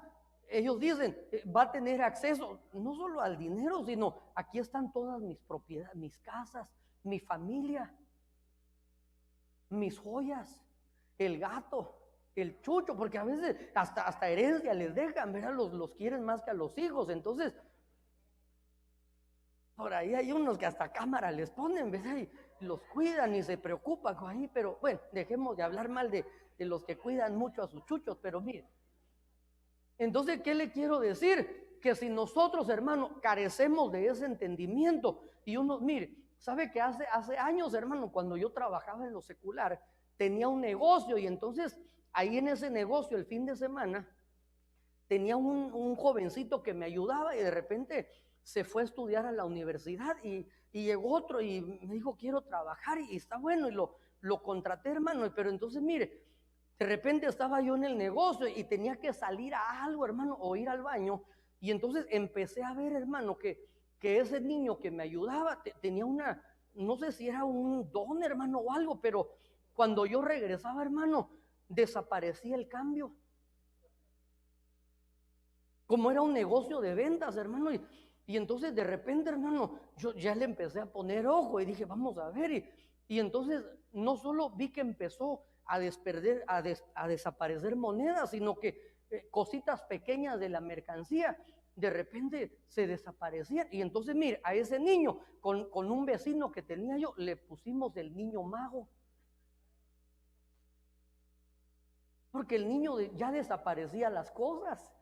ellos dicen, va a tener acceso no solo al dinero, sino aquí están todas mis propiedades, mis casas, mi familia, mis joyas, el gato, el chucho, porque a veces hasta herencia les dejan, ¿verdad? Los quieren más que a los hijos. Entonces, por ahí hay unos que hasta cámara les ponen, ¿verdad? Y los cuidan y se preocupan con ahí, pero bueno, dejemos de hablar mal de los que cuidan mucho a sus chuchos, pero mire. Entonces, ¿qué le quiero decir? Que si nosotros, hermano, carecemos de ese entendimiento y mire, ¿sabe que hace años, hermano, cuando yo trabajaba en lo secular, tenía un negocio y entonces ahí en ese negocio el fin de semana tenía un jovencito que me ayudaba y de repente se fue a estudiar a la universidad y llegó otro y me dijo, quiero trabajar y está bueno y lo contraté, hermano, pero entonces mire, de repente estaba yo en el negocio y tenía que salir a algo, hermano, o ir al baño. Y entonces empecé a ver, hermano, que ese niño que me ayudaba tenía no sé si era un don, hermano, o algo, pero cuando yo regresaba, hermano, desaparecía el cambio. Como era un negocio de ventas, hermano, y entonces de repente, hermano, yo ya le empecé a poner ojo y dije, vamos a ver. Y entonces no solo vi que empezó a desaparecer monedas, sino que cositas pequeñas de la mercancía de repente se desaparecían. Y entonces, mire, a ese niño, con un vecino que tenía yo, le pusimos el niño mago. Porque el niño ya desaparecía las cosas.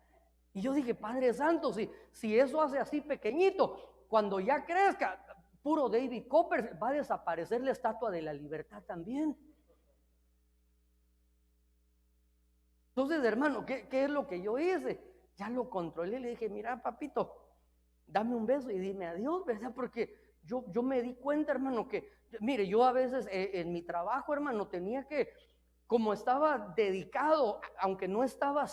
Y yo dije, Padre Santo, si eso hace así pequeñito, cuando ya crezca, puro David Copper, va a desaparecer la Estatua de la Libertad también. Entonces, hermano, ¿qué es lo que yo hice? Ya lo controlé, le dije, mira, papito, dame un beso y dime adiós, ¿verdad? Porque yo me di cuenta, hermano, que, mire, yo a veces en mi trabajo, hermano, tenía que, como estaba dedicado, aunque no estaba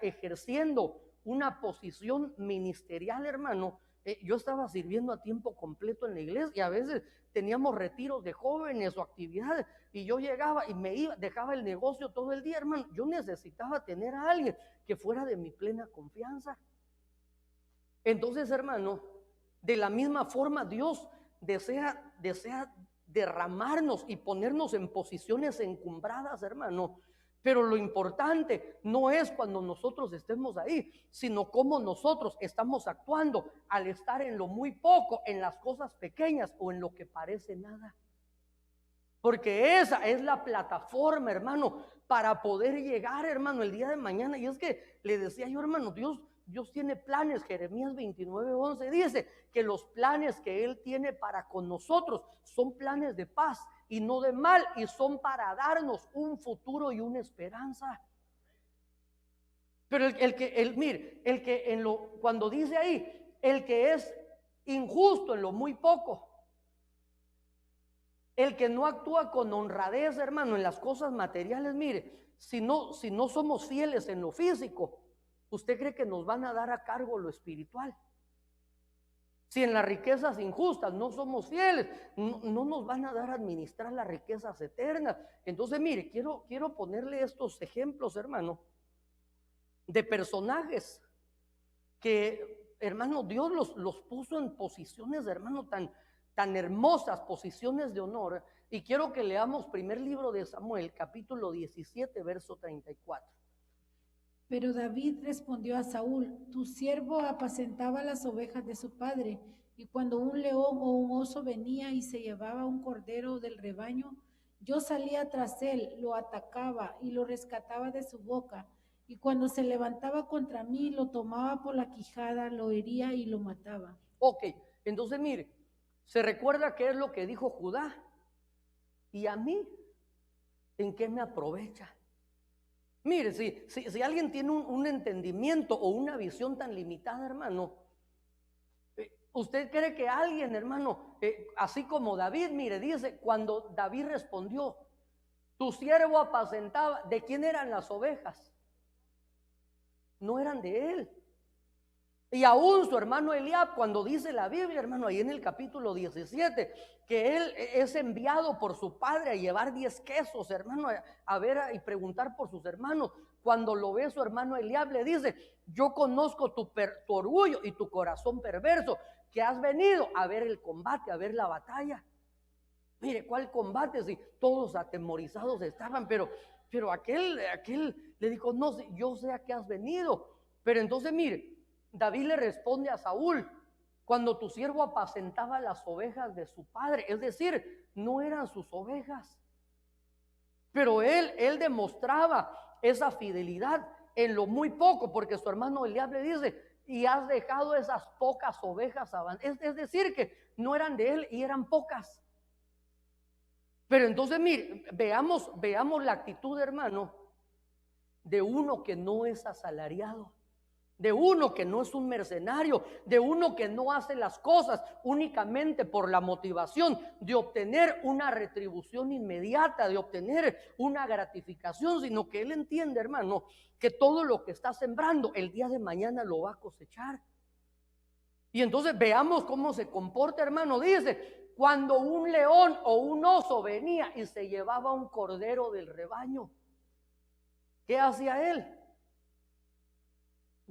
ejerciendo una posición ministerial, hermano, yo estaba sirviendo a tiempo completo en la iglesia y a veces teníamos retiros de jóvenes o actividades y yo llegaba y me iba, dejaba el negocio todo el día, hermano. Yo necesitaba tener a alguien que fuera de mi plena confianza. Entonces, hermano, de la misma forma Dios desea derramarnos y ponernos en posiciones encumbradas, hermano. Pero lo importante no es cuando nosotros estemos ahí, sino cómo nosotros estamos actuando al estar en lo muy poco, en las cosas pequeñas o en lo que parece nada. Porque esa es la plataforma, hermano, para poder llegar, hermano, el día de mañana. Y es que le decía yo, hermano, Dios tiene planes. Jeremías 29:11 dice que los planes que Él tiene para con nosotros son planes de paz y no de mal, y son para darnos un futuro y una esperanza. Pero cuando dice ahí, el que es injusto en lo muy poco, el que no actúa con honradez, hermano, en las cosas materiales, mire, si no somos fieles en lo físico, ¿usted cree que nos van a dar a cargo lo espiritual? Si en las riquezas injustas no somos fieles, no nos van a dar a administrar las riquezas eternas. Entonces, mire, quiero ponerle estos ejemplos, hermano, de personajes que, hermano, Dios los puso en posiciones, hermano, tan hermosas, posiciones de honor. Y quiero que leamos primer libro de Samuel, capítulo 17, verso 34. Pero David respondió a Saúl: tu siervo apacentaba las ovejas de su padre, y cuando un león o un oso venía y se llevaba un cordero del rebaño, yo salía tras él, lo atacaba y lo rescataba de su boca, y cuando se levantaba contra mí, lo tomaba por la quijada, lo hería y lo mataba. Ok, entonces mire, se recuerda qué es lo que dijo Judá. ¿Y a mí en qué me aprovecha? Mire, si alguien tiene un entendimiento o una visión tan limitada, hermano, ¿usted cree que alguien, hermano, así como David, mire, dice, cuando David respondió, tu siervo apacentaba, ¿de quién eran las ovejas? No eran de él. Y aún su hermano Eliab, cuando dice la Biblia, hermano, ahí en el capítulo 17, que él es enviado por su padre a llevar 10 quesos, hermano, a ver y preguntar por sus hermanos. Cuando lo ve su hermano Eliab, le dice, yo conozco tu orgullo y tu corazón perverso, que has venido a ver el combate, a ver la batalla. Mire, ¿cuál combate? Si todos atemorizados estaban, pero aquel le dijo, no, yo sé a qué has venido. Pero entonces, mire, David le responde a Saúl, cuando tu siervo apacentaba las ovejas de su padre, es decir, no eran sus ovejas, pero él demostraba esa fidelidad en lo muy poco, porque su hermano Eliab le dice, y has dejado esas pocas ovejas abandonadas, es decir, que no eran de él y eran pocas. Pero entonces, mire, veamos la actitud, hermano, de uno que no es asalariado, de uno que no es un mercenario, de uno que no hace las cosas únicamente por la motivación de obtener una retribución inmediata, de obtener una gratificación, sino que él entiende, hermano, que todo lo que está sembrando el día de mañana lo va a cosechar. Y entonces veamos cómo se comporta, hermano. Dice, cuando un león o un oso venía y se llevaba un cordero del rebaño, ¿qué hacía él?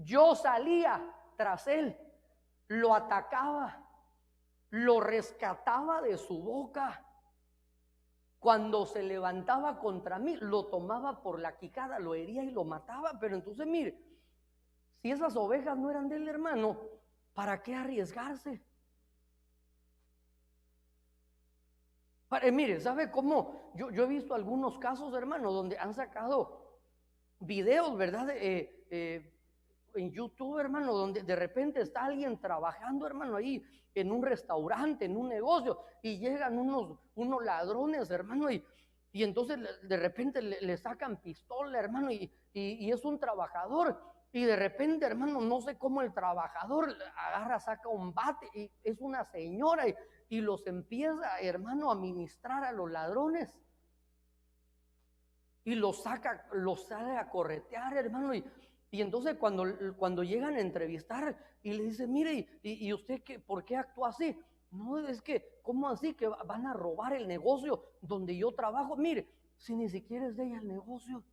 Yo salía tras él, lo atacaba, lo rescataba de su boca. Cuando se levantaba contra mí, lo tomaba por la quijada, lo hería y lo mataba. Pero entonces, mire, si esas ovejas no eran del hermano, ¿para qué arriesgarse? Mire, ¿sabe cómo? Yo he visto algunos casos, hermano, donde han sacado videos, ¿verdad? En YouTube, hermano, donde de repente está alguien trabajando, hermano, ahí en un restaurante, en un negocio, y llegan unos ladrones, hermano, y entonces de repente le sacan pistola, hermano, y es un trabajador, Y de repente, hermano, no sé cómo el trabajador agarra, saca un bate y es una señora y los empieza, hermano, a ministrar a los ladrones. Y los sale a corretear, hermano. Y entonces cuando llegan a entrevistar y le dice, mire, ¿y usted por qué actúa así? No, es que, ¿cómo así que van a robar el negocio donde yo trabajo? Mire, si ni siquiera es de ella el negocio.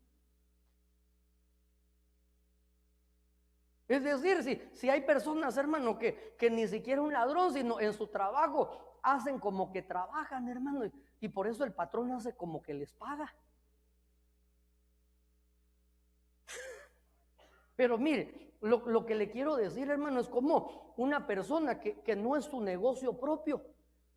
Es decir, si hay personas, hermano, que ni siquiera un ladrón, sino en su trabajo hacen como que trabajan, hermano, y por eso el patrón hace como que les paga. Pero mire, lo que le quiero decir, hermano, es como una persona que no es su negocio propio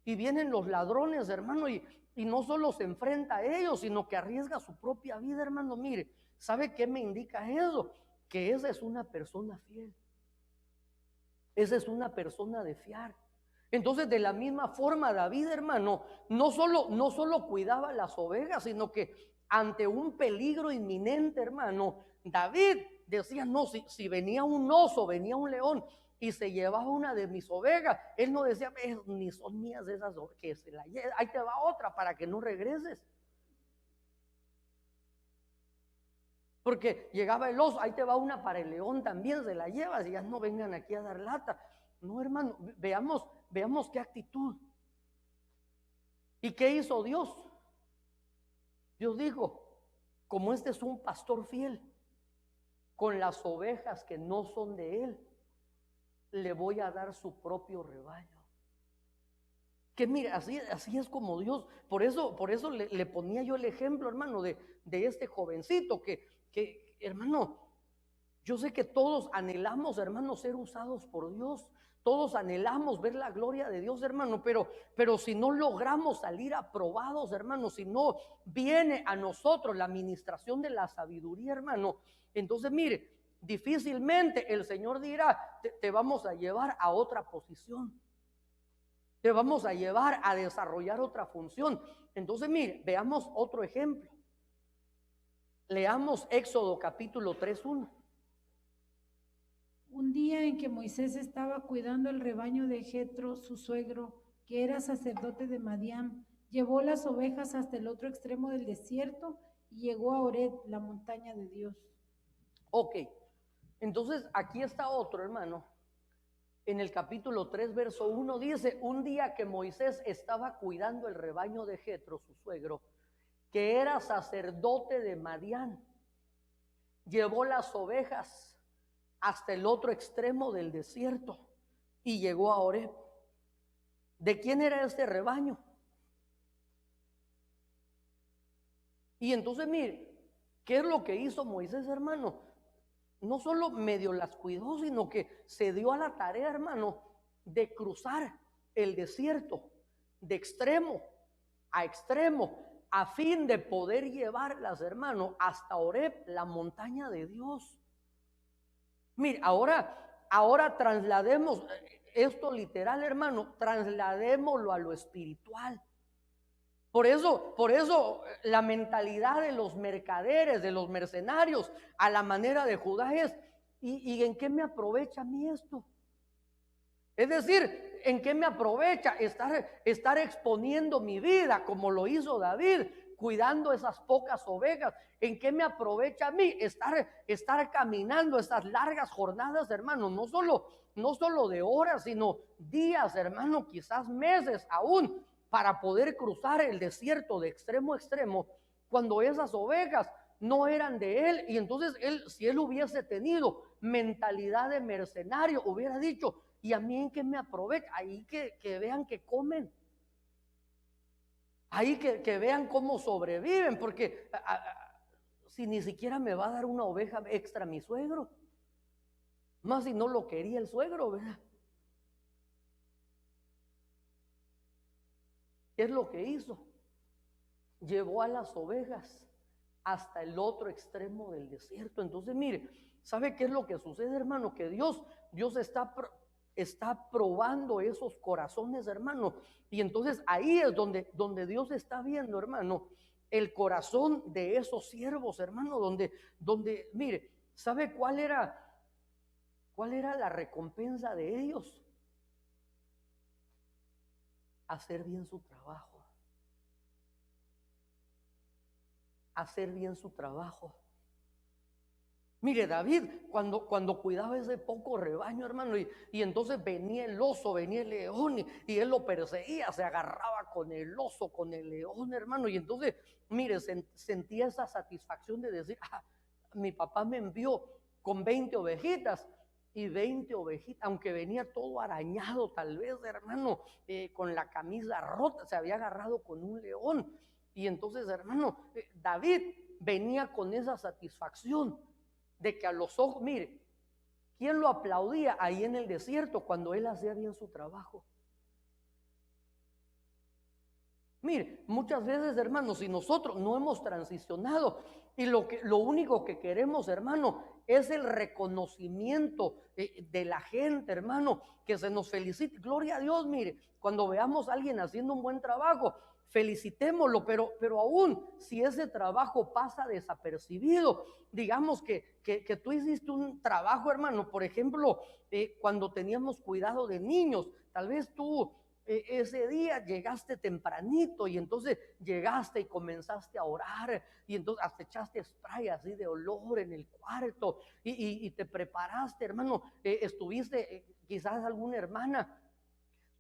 y vienen los ladrones, hermano, y no solo se enfrenta a ellos, sino que arriesga su propia vida, hermano. Mire, ¿sabe qué me indica eso? Que esa es una persona fiel. Esa es una persona de fiar. Entonces, de la misma forma, David, hermano, no solo cuidaba las ovejas, sino que ante un peligro inminente, hermano, David decía, no, si venía un oso, venía un león y se llevaba una de mis ovejas, él no decía, ni son mías esas ovejas, que se la lleve, ahí te va otra para que no regreses. Porque llegaba el oso, ahí te va una para el león también, se la llevas y ya no vengan aquí a dar lata. No, hermano, veamos qué actitud. ¿Y qué hizo Dios? Dios dijo, como este es un pastor fiel, con las ovejas que no son de él, le voy a dar su propio rebaño. Que mira, así es como Dios. Por eso le ponía yo el ejemplo, hermano, de este jovencito que hermano, yo sé que todos anhelamos, hermano, ser usados por Dios. Todos anhelamos ver la gloria de Dios, hermano, pero si no logramos salir aprobados, hermano, si no viene a nosotros la administración de la sabiduría, hermano, entonces mire, difícilmente el Señor dirá, te vamos a llevar a otra posición, te vamos a llevar a desarrollar otra función. Entonces mire, veamos otro ejemplo. Leamos Éxodo capítulo 3:1. Un día en que Moisés estaba cuidando el rebaño de Jetro, su suegro, que era sacerdote de Madián, llevó las ovejas hasta el otro extremo del desierto y llegó a Horeb, la montaña de Dios. Ok, entonces aquí está otro, hermano. En el capítulo 3, verso 1 dice, un día que Moisés estaba cuidando el rebaño de Jetro, su suegro, que era sacerdote de Madián, llevó las ovejas hasta el otro extremo del desierto y llegó a Horeb. ¿De quién era este rebaño? Y entonces mire, ¿qué es lo que hizo Moisés, hermano? No solo medio las cuidó, sino que se dio a la tarea, hermano, de cruzar el desierto de extremo a extremo, a fin de poder llevarlas, hermano, hasta Horeb, la montaña de Dios. Mire, ahora traslademos esto literal, hermano, trasladémoslo a lo espiritual. Por eso la mentalidad de los mercaderes, de los mercenarios, a la manera de Judá es, ¿y en qué me aprovecha a mí esto? Es decir, ¿en qué me aprovecha estar exponiendo mi vida como lo hizo David, cuidando esas pocas ovejas? ¿En qué me aprovecha a mí estar caminando esas largas jornadas, hermano? No solo de horas, sino días, hermano, quizás meses aún, para poder cruzar el desierto de extremo a extremo, cuando esas ovejas no eran de él. Y entonces si él hubiese tenido mentalidad de mercenario, hubiera dicho, ¿y a mí en qué me aprovecha? Ahí que vean que comen, ahí que vean cómo sobreviven, porque si ni siquiera me va a dar una oveja extra mi suegro, más si no lo quería el suegro, ¿verdad? ¿Qué es lo que hizo? Llevó a las ovejas hasta el otro extremo del desierto. Entonces mire, ¿sabe qué es lo que sucede, hermano? Que Dios está probando esos corazones, hermano. Y entonces ahí es donde Dios está viendo, hermano, el corazón de esos siervos, hermano, donde mire, ¿sabe cuál era ¿Cuál era la recompensa de ellos? Hacer bien su trabajo. Hacer bien su trabajo. Mire, David, cuando cuidaba ese poco rebaño, hermano, y entonces venía el oso, venía el león, y él lo perseguía, se agarraba con el oso, con el león, hermano, y entonces, mire, sentía esa satisfacción de decir, mi papá me envió con 20 ovejitas, y 20 ovejitas, aunque venía todo arañado tal vez, hermano, con la camisa rota, se había agarrado con un león, y entonces, hermano, David venía con esa satisfacción de que a los ojos, mire, ¿quién lo aplaudía ahí en el desierto cuando él hacía bien su trabajo? Mire, muchas veces, hermanos, si nosotros no hemos transicionado y lo único que queremos, hermano, es el reconocimiento de la gente, hermano, que se nos felicite. Gloria a Dios, mire, cuando veamos a alguien haciendo un buen trabajo, felicitémoslo, pero aún si ese trabajo pasa desapercibido, digamos que tú hiciste un trabajo, hermano, por ejemplo, cuando teníamos cuidado de niños, tal vez tú ese día llegaste tempranito y entonces llegaste y comenzaste a orar y entonces hasta echaste spray así de olor en el cuarto y te preparaste, hermano, estuviste quizás alguna hermana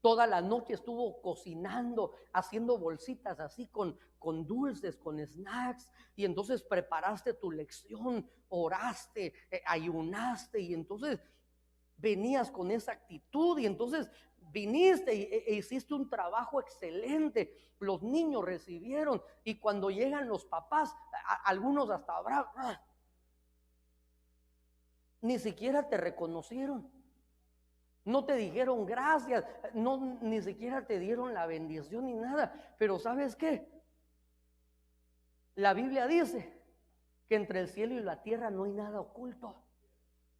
toda la noche estuvo cocinando, haciendo bolsitas así con dulces, con snacks, y entonces preparaste tu lección, oraste, ayunaste, y entonces venías con esa actitud, y entonces viniste e hiciste un trabajo excelente. Los niños recibieron, y cuando llegan los papás, algunos hasta bravos, ni siquiera te reconocieron. No te dijeron gracias, no, ni siquiera te dieron la bendición ni nada. Pero ¿sabes qué? La Biblia dice que entre el cielo y la tierra no hay nada oculto.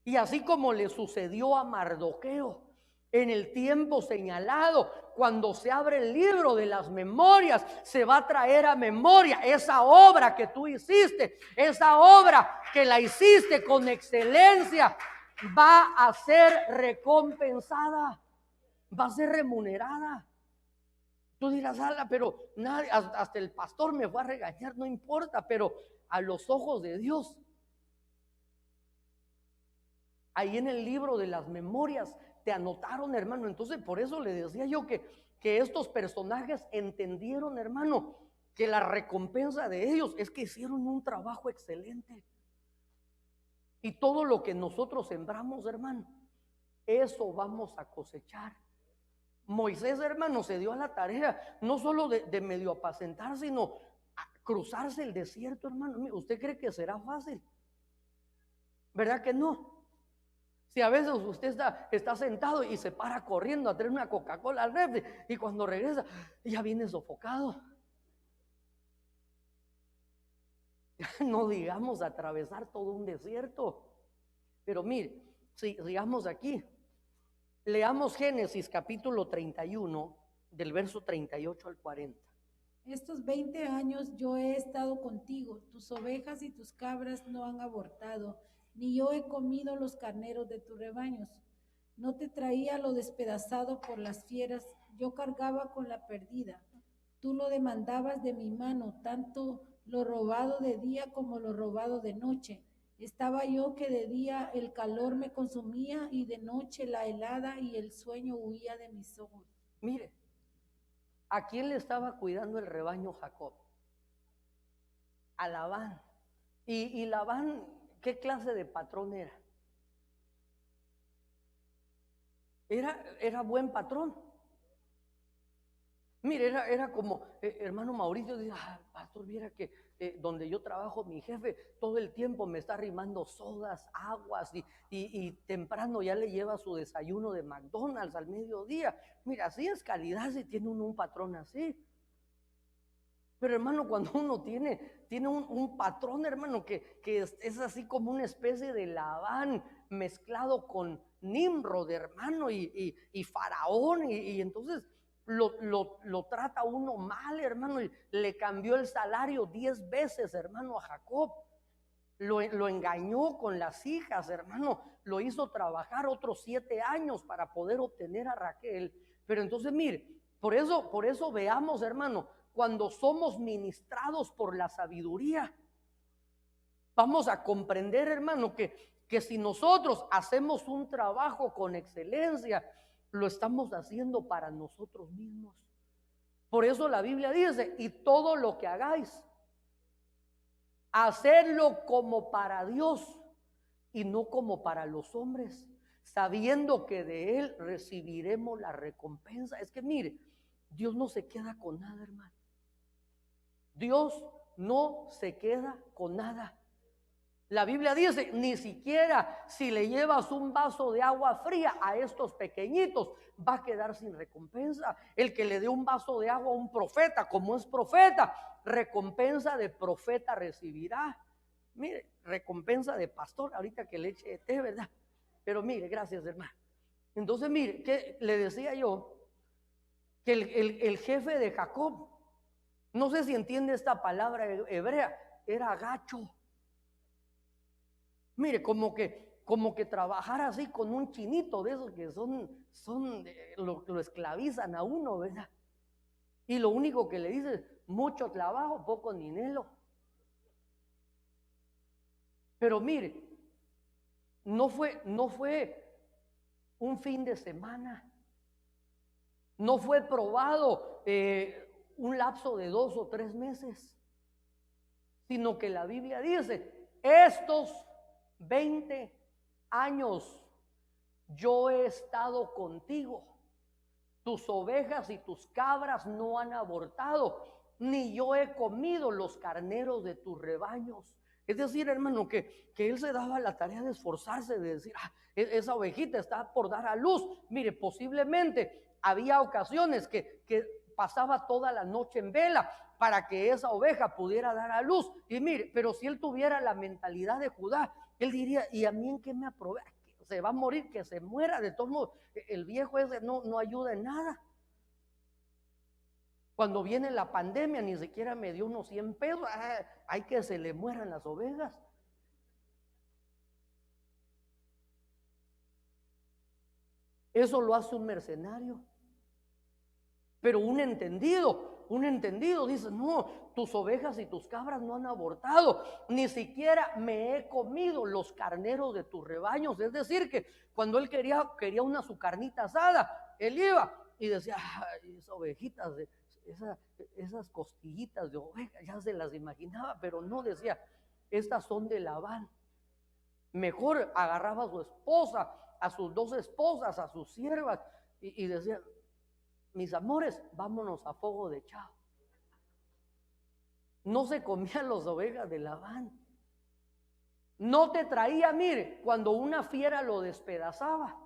Y así como le sucedió a Mardoqueo en el tiempo señalado, cuando se abre el libro de las memorias, se va a traer a memoria esa obra que tú hiciste, esa obra que la hiciste con excelencia, va a ser recompensada, va a ser remunerada. Tú dirás, pero nadie, hasta el pastor me fue a regañar, no importa, pero a los ojos de Dios, ahí en el libro de las memorias te anotaron, hermano. Entonces por eso le decía yo que estos personajes entendieron, hermano, que la recompensa de ellos es que hicieron un trabajo excelente. Y todo lo que nosotros sembramos, hermano, eso vamos a cosechar. Moisés, hermano, se dio a la tarea no solo de medio apacentar, sino a cruzarse el desierto, hermano. ¿Usted cree que será fácil? ¿Verdad que no? Si a veces usted está sentado y se para corriendo a traer una Coca-Cola al refri, y cuando regresa ya viene sofocado. No digamos atravesar todo un desierto. Pero mire, si sigamos aquí, leamos Génesis capítulo 31, del verso 38 al 40. Estos 20 años yo he estado contigo, tus ovejas y tus cabras no han abortado, ni yo he comido los carneros de tus rebaños. No te traía lo despedazado por las fieras, yo cargaba con la perdida. Tú lo demandabas de mi mano, tanto lo robado de día como lo robado de noche. Estaba yo que de día el calor me consumía y de noche la helada y el sueño huía de mis ojos. Mire, ¿a quién le estaba cuidando el rebaño Jacob? A Labán. Y Labán, ¿qué clase de patrón era? Era buen patrón. Mire, era como, hermano Mauricio dice, pastor, viera que donde yo trabajo, mi jefe todo el tiempo me está arrimando sodas, aguas, y temprano ya le lleva su desayuno de McDonald's al mediodía. Mira, así es calidad si tiene uno un patrón así. Pero hermano, cuando uno tiene un patrón, hermano, que es así como una especie de Labán mezclado con Nimrod, hermano, y Faraón, y entonces lo trata uno mal, hermano, y le cambió el salario 10 veces, hermano, a Jacob. lo engañó con las hijas, hermano, lo hizo trabajar otros 7 años para poder obtener a Raquel. Pero entonces, mire, por eso veamos, hermano, cuando somos ministrados por la sabiduría, vamos a comprender, hermano, que si nosotros hacemos un trabajo con excelencia, lo estamos haciendo para nosotros mismos. Por eso la Biblia dice, y todo lo que hagáis, hacedlo como para Dios y no como para los hombres, sabiendo que de Él recibiremos la recompensa. Es que mire, Dios no se queda con nada, hermano. Dios no se queda con nada. La Biblia dice, ni siquiera si le llevas un vaso de agua fría a estos pequeñitos, va a quedar sin recompensa. El que le dé un vaso de agua a un profeta, como es profeta, recompensa de profeta recibirá. Mire, recompensa de pastor, ahorita que le eche té, ¿verdad? Pero mire, gracias, hermano. Entonces, mire, que le decía yo que el jefe de Jacob, no sé si entiende esta palabra hebrea, era gacho. Mire, como que trabajar así con un chinito de esos que lo esclavizan a uno, ¿verdad? Y lo único que le dice es mucho trabajo, poco dinero. Pero mire, no fue un fin de semana, no fue probado un lapso de 2 o 3 meses, sino que la Biblia dice, estos 20 años yo he estado contigo, tus ovejas y tus cabras no han abortado, ni yo he comido los carneros de tus rebaños. Es decir, hermano, que él se daba la tarea de esforzarse, de decir, esa ovejita está por dar a luz. Mire, posiblemente había ocasiones que pasaba toda la noche en vela para que esa oveja pudiera dar a luz. Y mire, pero si él tuviera la mentalidad de Judá, él diría, ¿y a mí en qué me aprovecha? Se va a morir, que se muera. De todos modos, el viejo ese no ayuda en nada. Cuando viene la pandemia, ni siquiera me dio unos 100 pesos. Hay que se le mueran las ovejas. Eso lo hace un mercenario. Pero un entendido dice, no, tus ovejas y tus cabras no han abortado, ni siquiera me he comido los carneros de tus rebaños. Es decir, que cuando él quería su carnita asada, él iba y decía, esas ovejitas, esas costillitas de oveja, ya se las imaginaba, pero no decía, estas son de Labán. Mejor agarraba a su esposa, a sus 2 esposas, a sus siervas, y decía, mis amores, vámonos a fuego de chao. No se comían las ovejas de Labán. No te traía, mire, cuando una fiera lo despedazaba,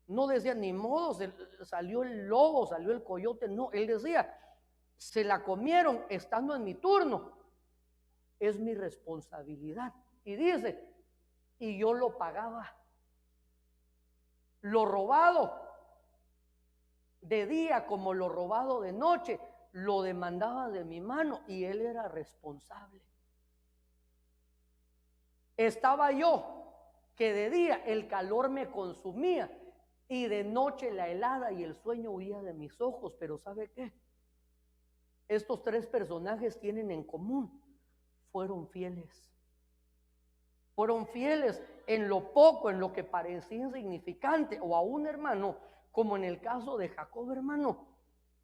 no decía ni modo, salió el lobo, salió el coyote, no, él decía, se la comieron estando en mi turno, es mi responsabilidad. Y dice, y yo lo pagaba. Lo robado de día como lo robado de noche, lo demandaba de mi mano y él era responsable. Estaba yo que de día el calor me consumía y de noche la helada y el sueño huía de mis ojos. Pero ¿sabe qué? Estos 3 personajes tienen en común, fueron fieles. Fueron fieles en lo poco, en lo que parecía insignificante, o aún, hermano, como en el caso de Jacob, hermano,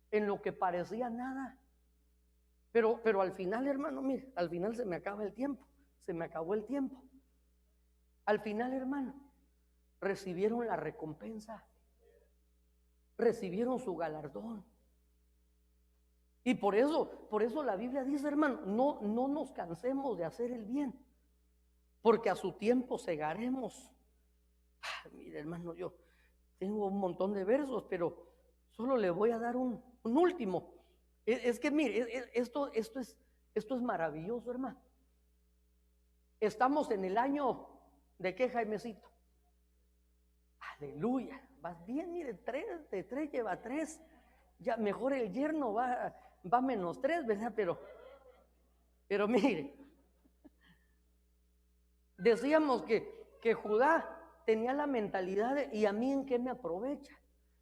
en lo que parecía nada. Pero al final, hermano, mire, al final se me acaba el tiempo, se me acabó el tiempo. Al final, hermano, recibieron la recompensa, recibieron su galardón. Y por eso la Biblia dice, hermano, no nos cansemos de hacer el bien, porque a su tiempo segaremos. Mire, hermano, yo tengo un montón de versos, pero solo le voy a dar un último. Es que mire, esto es maravilloso, hermano. Estamos en el año ¿de qué, Jaimecito? Aleluya, vas bien, mire, 3 de 3 lleva 3. Ya mejor el yerno va -3, ¿verdad? Pero mire, decíamos que Judá tenía la mentalidad de, ¿y a mí en qué me aprovecha?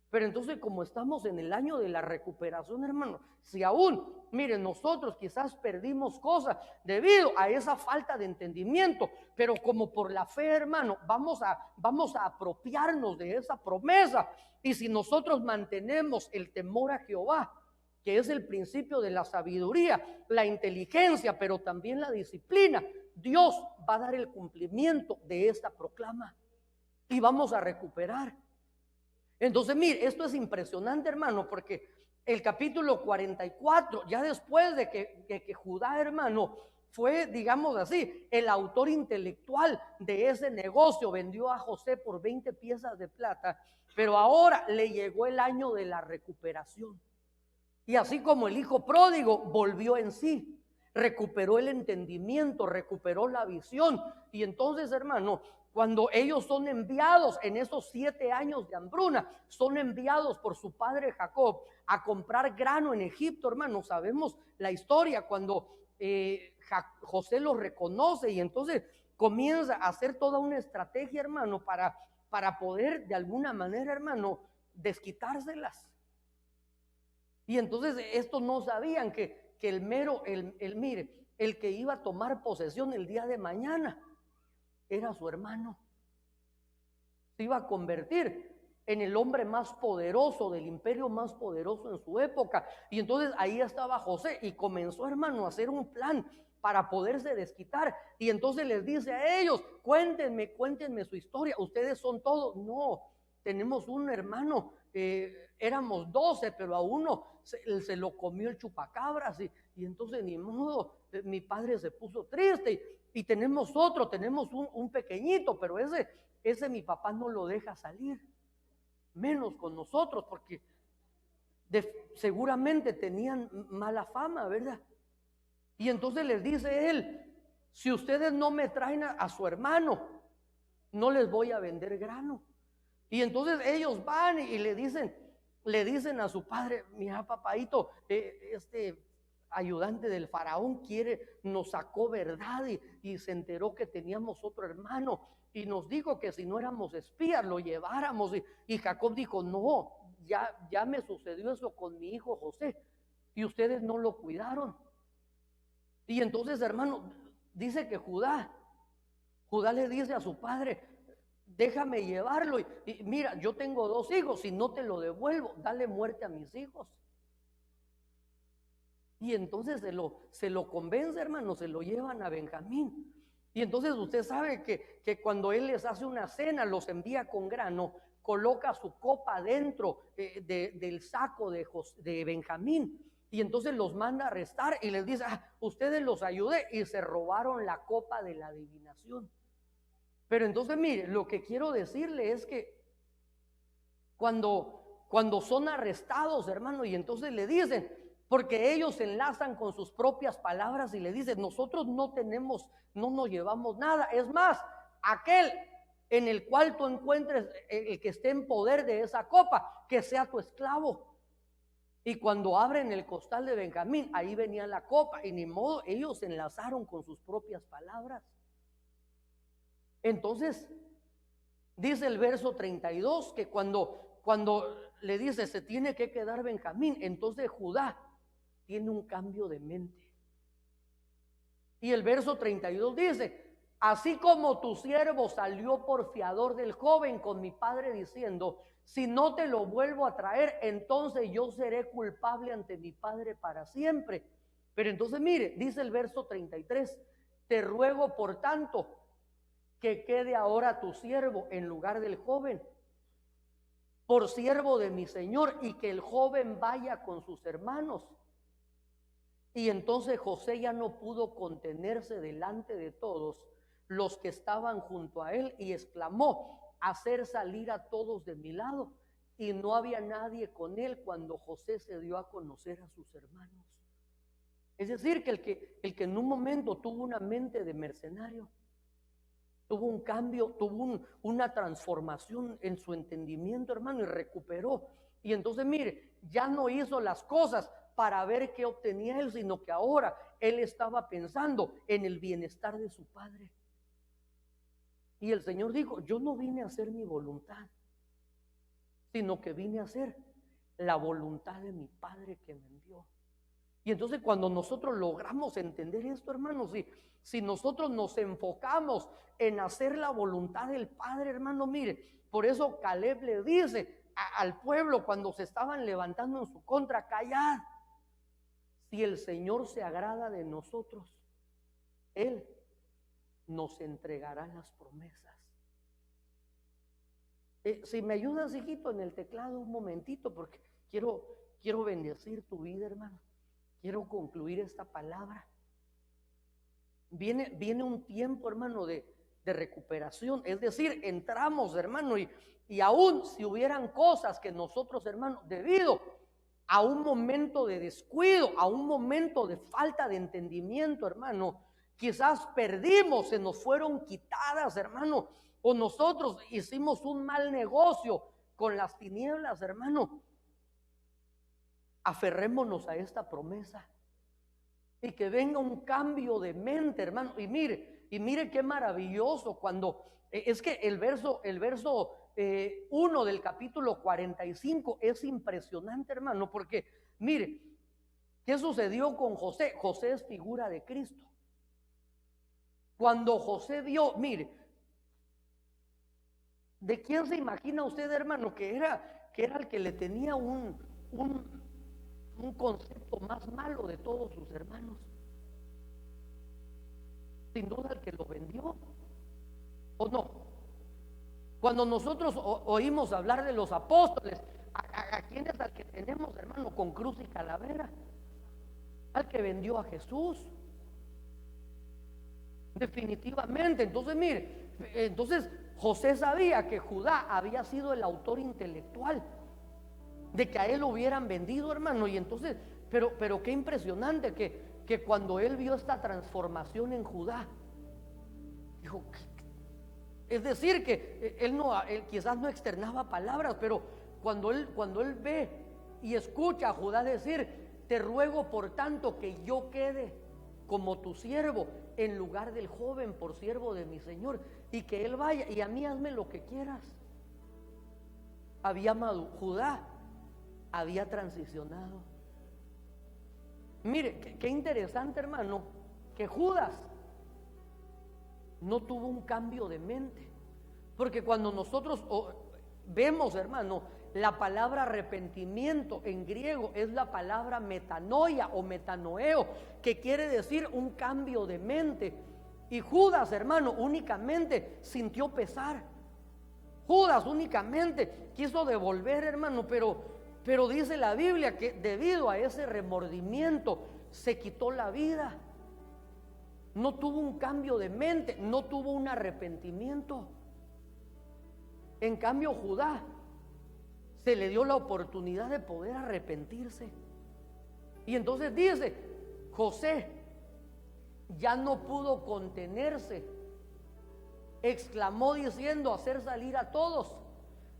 Pero entonces, como estamos en el año de la recuperación, hermano, si aún, miren, nosotros quizás perdimos cosas debido a esa falta de entendimiento, pero como por la fe, hermano, vamos a apropiarnos de esa promesa. Y si nosotros mantenemos el temor a Jehová, que es el principio de la sabiduría, la inteligencia, pero también la disciplina, Dios va a dar el cumplimiento de esta proclama y vamos a recuperar. Entonces, mire, esto es impresionante, hermano, porque el capítulo 44, ya después de que Judá, hermano, fue, digamos así, el autor intelectual de ese negocio, vendió a José por 20 piezas de plata, pero ahora le llegó el año de la recuperación. Y así como el hijo pródigo volvió en sí, recuperó el entendimiento, recuperó la visión. Y entonces, hermano, cuando ellos son enviados en esos 7 años de hambruna, son enviados por su padre Jacob a comprar grano en Egipto, hermano. Sabemos la historia cuando José los reconoce y entonces comienza a hacer toda una estrategia, hermano, para poder de alguna manera, hermano, desquitárselas. Y entonces estos no sabían que el que iba a tomar posesión el día de mañana era su hermano. Se iba a convertir en el hombre más poderoso del imperio más poderoso en su época. Y entonces ahí estaba José y comenzó, hermano, a hacer un plan para poderse desquitar. Y entonces les dice a ellos, cuéntenme su historia. Ustedes son todos. No, tenemos un hermano, éramos 12, pero a uno se lo comió el chupacabras y entonces ni modo, mi padre se puso triste y tenemos un pequeñito, pero ese mi papá no lo deja salir, menos con nosotros, porque seguramente tenían mala fama, ¿verdad? Y entonces les dice él, si ustedes no me traen a su hermano, no les voy a vender grano. Y entonces ellos van y le dicen a su padre, mira papaito, este ayudante del faraón nos sacó verdad y se enteró que teníamos otro hermano y nos dijo que si no éramos espías lo lleváramos y Jacob dijo, no, ya me sucedió eso con mi hijo José y ustedes no lo cuidaron. Y entonces, hermano, dice que Judá le dice a su padre, déjame llevarlo y mira, yo tengo 2 hijos, si no te lo devuelvo, dale muerte a mis hijos. Y entonces se lo convence, hermano, se lo llevan a Benjamín. Y entonces usted sabe que cuando él les hace una cena, los envía con grano, coloca su copa dentro del saco de Benjamín. Y entonces los manda a arrestar y les dice, ustedes los ayudé y se robaron la copa de la adivinación. Pero entonces mire, lo que quiero decirle es que cuando son arrestados, hermano, y entonces le dicen, porque ellos se enlazan con sus propias palabras y le dicen, nosotros no nos llevamos nada. Es más, aquel en el cual tú encuentres el que esté en poder de esa copa, que sea tu esclavo. Y cuando abren el costal de Benjamín, ahí venía la copa y ni modo, ellos se enlazaron con sus propias palabras. Entonces, dice el verso 32 que cuando le dice se tiene que quedar Benjamín, entonces Judá tiene un cambio de mente. Y el verso 32 dice, así como tu siervo salió por fiador del joven con mi padre diciendo, si no te lo vuelvo a traer, entonces yo seré culpable ante mi padre para siempre. Pero entonces mire, dice el verso 33, te ruego por tanto que quede ahora tu siervo en lugar del joven, por siervo de mi señor, y que el joven vaya con sus hermanos. Y entonces José ya no pudo contenerse delante de todos los que estaban junto a él y exclamó, hacer salir a todos de mi lado. Y no había nadie con él cuando José se dio a conocer a sus hermanos. Es decir, que el que en un momento tuvo una mente de mercenario, tuvo un cambio, tuvo una transformación en su entendimiento, hermano, y recuperó. Y entonces mire, ya no hizo las cosas para ver qué obtenía él, sino que ahora él estaba pensando en el bienestar de su padre. Y el Señor dijo, yo no vine a hacer mi voluntad, sino que vine a hacer la voluntad de mi Padre que me envió. Y entonces cuando nosotros logramos entender esto, hermanos, si nosotros nos enfocamos en hacer la voluntad del Padre, hermano, mire, por eso Caleb le dice al pueblo cuando se estaban levantando en su contra, callad, si el Señor se agrada de nosotros, Él nos entregará las promesas. Si me ayudas, hijito, en el teclado un momentito, porque quiero bendecir tu vida, hermano. Quiero concluir esta palabra. Viene un tiempo, hermano, de recuperación. Es decir, entramos, hermano, y aún si hubieran cosas que nosotros, hermano, debido a un momento de descuido, a un momento de falta de entendimiento, hermano, quizás perdimos, se nos fueron quitadas, hermano, o nosotros hicimos un mal negocio con las tinieblas, hermano. Aferrémonos a esta promesa y que venga un cambio de mente, hermano. Y mire qué maravilloso cuando es que el verso 1 del capítulo 45 es impresionante, hermano, porque mire, ¿qué sucedió con José? José es figura de Cristo. Cuando José vio, mire, ¿de quién se imagina usted, hermano, que era el que le tenía un concepto más malo de todos sus hermanos? Sin duda el que lo vendió, ¿o no? Cuando nosotros oímos hablar de los apóstoles, ¿a quién es al que tenemos, hermano, con cruz y calavera? Al que vendió a Jesús. Definitivamente. Entonces mire, entonces José sabía que Judá había sido el autor intelectual de que a él lo hubieran vendido, hermano. Y entonces, pero qué impresionante que cuando él vio esta transformación en Judá, dijo, es decir, que él quizás no externaba palabras, pero cuando él ve y escucha a Judá decir, te ruego por tanto que yo quede como tu siervo en lugar del joven por siervo de mi Señor, y que él vaya y a mí hazme lo que quieras. Judá había transicionado. Mire, qué interesante, hermano, que Judas no tuvo un cambio de mente, porque cuando nosotros vemos, hermano, la palabra arrepentimiento en griego es la palabra metanoia o metanoeo, que quiere decir un cambio de mente. Y Judas, hermano, únicamente sintió pesar. Judas únicamente quiso devolver, hermano, pero dice la Biblia que debido a ese remordimiento se quitó la vida. No tuvo un cambio de mente, no tuvo un arrepentimiento. En cambio, Judá se le dio la oportunidad de poder arrepentirse. Y entonces dice, José ya no pudo contenerse, exclamó diciendo, hacer salir a todos.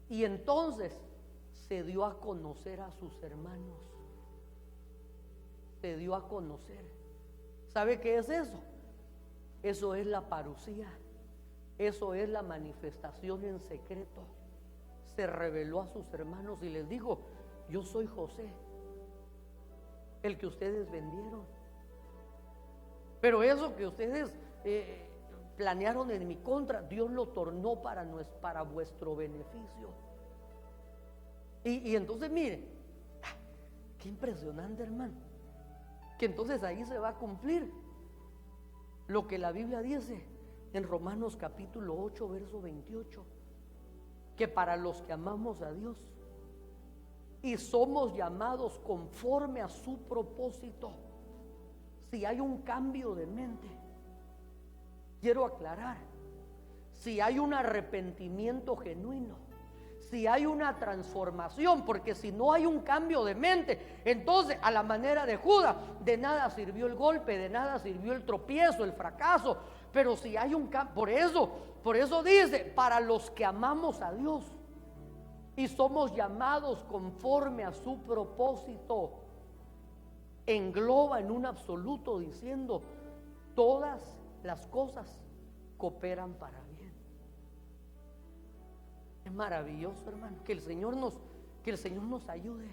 Y entonces se dio a conocer a sus hermanos. Se dio a conocer. ¿Sabe qué es eso? Eso es la parucía. Eso es la manifestación en secreto. Se reveló a sus hermanos y les dijo, yo soy José, el que ustedes vendieron. Pero eso que ustedes planearon en mi contra, Dios lo tornó para vuestro beneficio. Y entonces miren, qué impresionante, hermano, que entonces ahí se va a cumplir lo que la Biblia dice en Romanos capítulo 8, verso 28, que para los que amamos a Dios y somos llamados conforme a su propósito, si hay un cambio de mente, quiero aclarar, si hay un arrepentimiento genuino, si hay una transformación, porque si no hay un cambio de mente, entonces a la manera de Judas, de nada sirvió el golpe, de nada sirvió el tropiezo, el fracaso. Pero si hay un cambio, por eso dice, para los que amamos a Dios y somos llamados conforme a su propósito, engloba en un absoluto diciendo, todas las cosas cooperan para bien. Es maravilloso, hermano, que el Señor nos ayude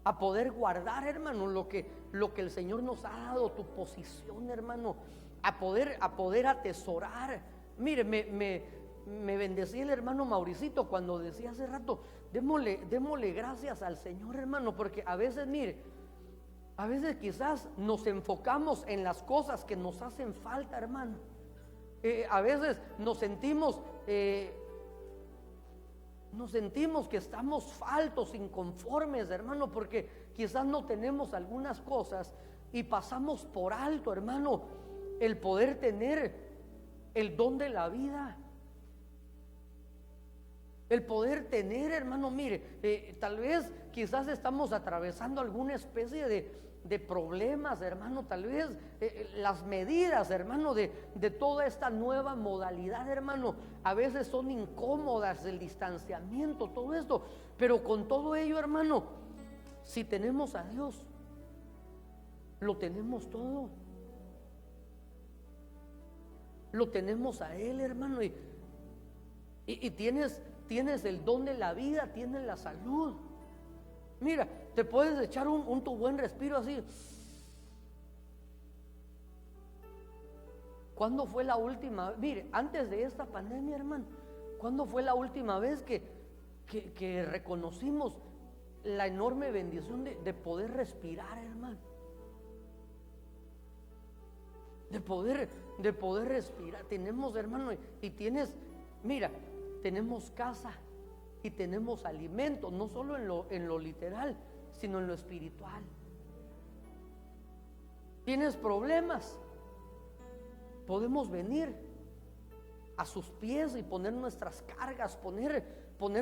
a poder guardar, hermano, lo que el Señor nos ha dado, tu posición, hermano, a poder atesorar. Mire, me bendecía el hermano Mauricito cuando decía hace rato, démosle gracias al Señor, hermano, porque a veces, mire, a veces quizás nos enfocamos en las cosas que nos hacen falta, hermano. A veces nos sentimos que estamos faltos, inconformes, hermano, porque quizás no tenemos algunas cosas y pasamos por alto, hermano, el poder tener el don de la vida. El poder tener, hermano, mire, tal vez quizás estamos atravesando alguna especie de problemas, hermano, tal vez las medidas, hermano, de toda esta nueva modalidad, hermano, a veces son incómodas, el distanciamiento, todo esto, pero con todo ello, hermano, si tenemos a Dios, lo tenemos todo. Lo tenemos a Él, hermano, y tienes el don de la vida, tienes la salud. Mira, te puedes echar tu buen respiro así. ¿Cuándo fue la última? Mire, antes de esta pandemia, hermano, ¿cuándo fue la última vez que reconocimos la enorme bendición de poder respirar, hermano? De poder respirar. Tenemos, hermano, y tienes, mira, tenemos casa y tenemos alimento, no solo en lo literal, sino en lo espiritual. Tienes problemas, podemos venir a sus pies y poner nuestras cargas, poner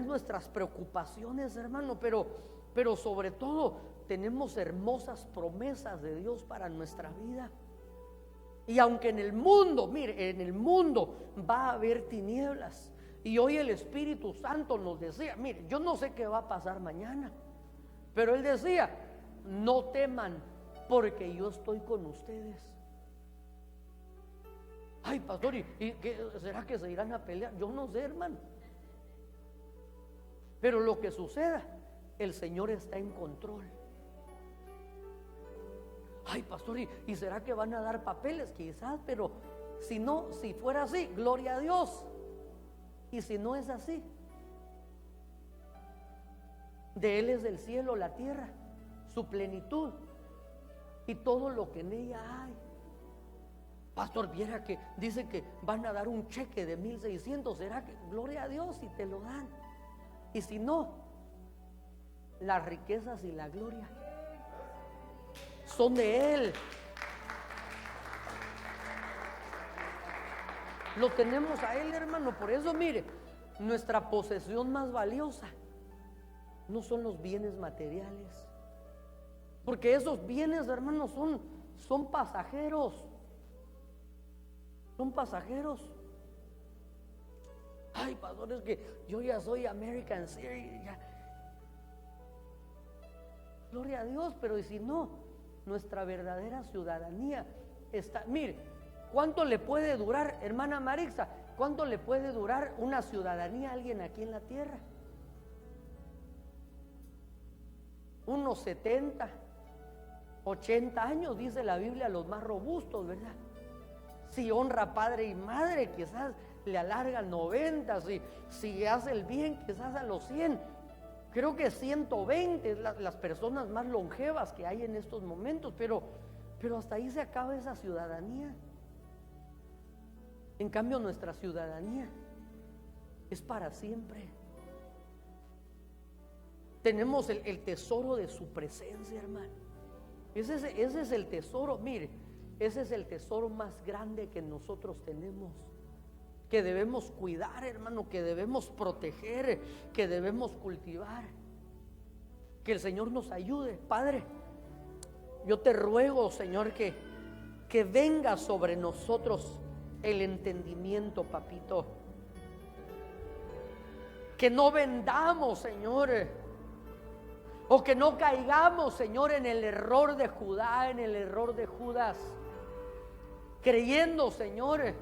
nuestras preocupaciones, hermano, pero sobre todo tenemos hermosas promesas de Dios para nuestra vida. Y aunque en el mundo, mire, en el mundo va a haber tinieblas, y hoy el Espíritu Santo nos decía, mire, yo no sé qué va a pasar mañana, pero Él decía, no teman, porque yo estoy con ustedes. Ay, pastor, ¿y será que se irán a pelear? Yo no sé, hermano, pero lo que suceda, el Señor está en control. Ay, pastor, ¿y será que van a dar papeles? Quizás, pero si fuera así, gloria a Dios. Y si no es así, de Él es el cielo, la tierra, su plenitud y todo lo que en ella hay. Pastor, viera que dice que van a dar un cheque de 1,600, ¿será que? Gloria a Dios si te lo dan. Y si no, las riquezas y la gloria son de Él. Lo tenemos a Él, hermano. Por eso, mire, nuestra posesión más valiosa no son los bienes materiales, porque esos bienes, hermano, son pasajeros. Son pasajeros. Ay, pastor, es que yo ya soy American Citizen. Gloria a Dios, pero ¿y si no? Nuestra verdadera ciudadanía está. Mire, ¿cuánto le puede durar, hermana Marixa? ¿Cuánto le puede durar una ciudadanía a alguien aquí en la tierra? Unos 70, 80 años, dice la Biblia, los más robustos, ¿verdad? Si honra padre y madre, quizás le alarga 90, si hace el bien, quizás a los 100. Creo que 120 es las personas más longevas que hay en estos momentos, pero hasta ahí se acaba esa ciudadanía. En cambio, nuestra ciudadanía es para siempre. Tenemos el tesoro de su presencia, hermano. Ese es el tesoro, mire, ese es el tesoro más grande que nosotros tenemos, que debemos cuidar, hermano, que debemos proteger, que debemos cultivar. Que el Señor nos ayude. Padre, yo te ruego, Señor, que venga sobre nosotros el entendimiento, papito. Que no vendamos, Señor, o que no caigamos, Señor, en el error de Judá, en el error de Judas, creyendo, Señor,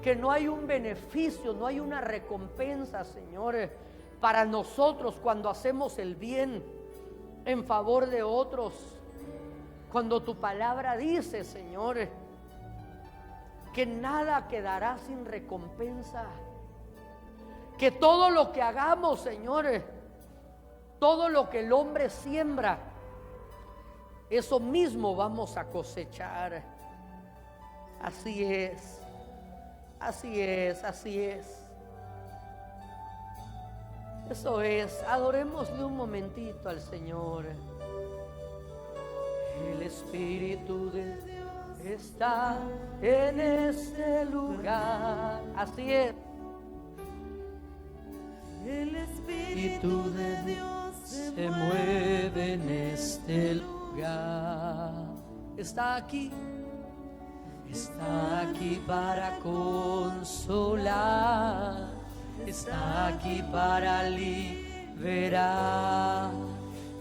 que no hay un beneficio, no hay una recompensa, Señor, para nosotros cuando hacemos el bien en favor de otros. Cuando tu palabra dice, Señor, que nada quedará sin recompensa, que todo lo que hagamos, Señor, todo lo que el hombre siembra, eso mismo vamos a cosechar. Así es, así es, así es. Eso es, adorémosle un momentito al Señor. El Espíritu de Dios está en este lugar. Así es. El Espíritu de Dios se mueve en este lugar. Está aquí para consolar, está aquí para liberar,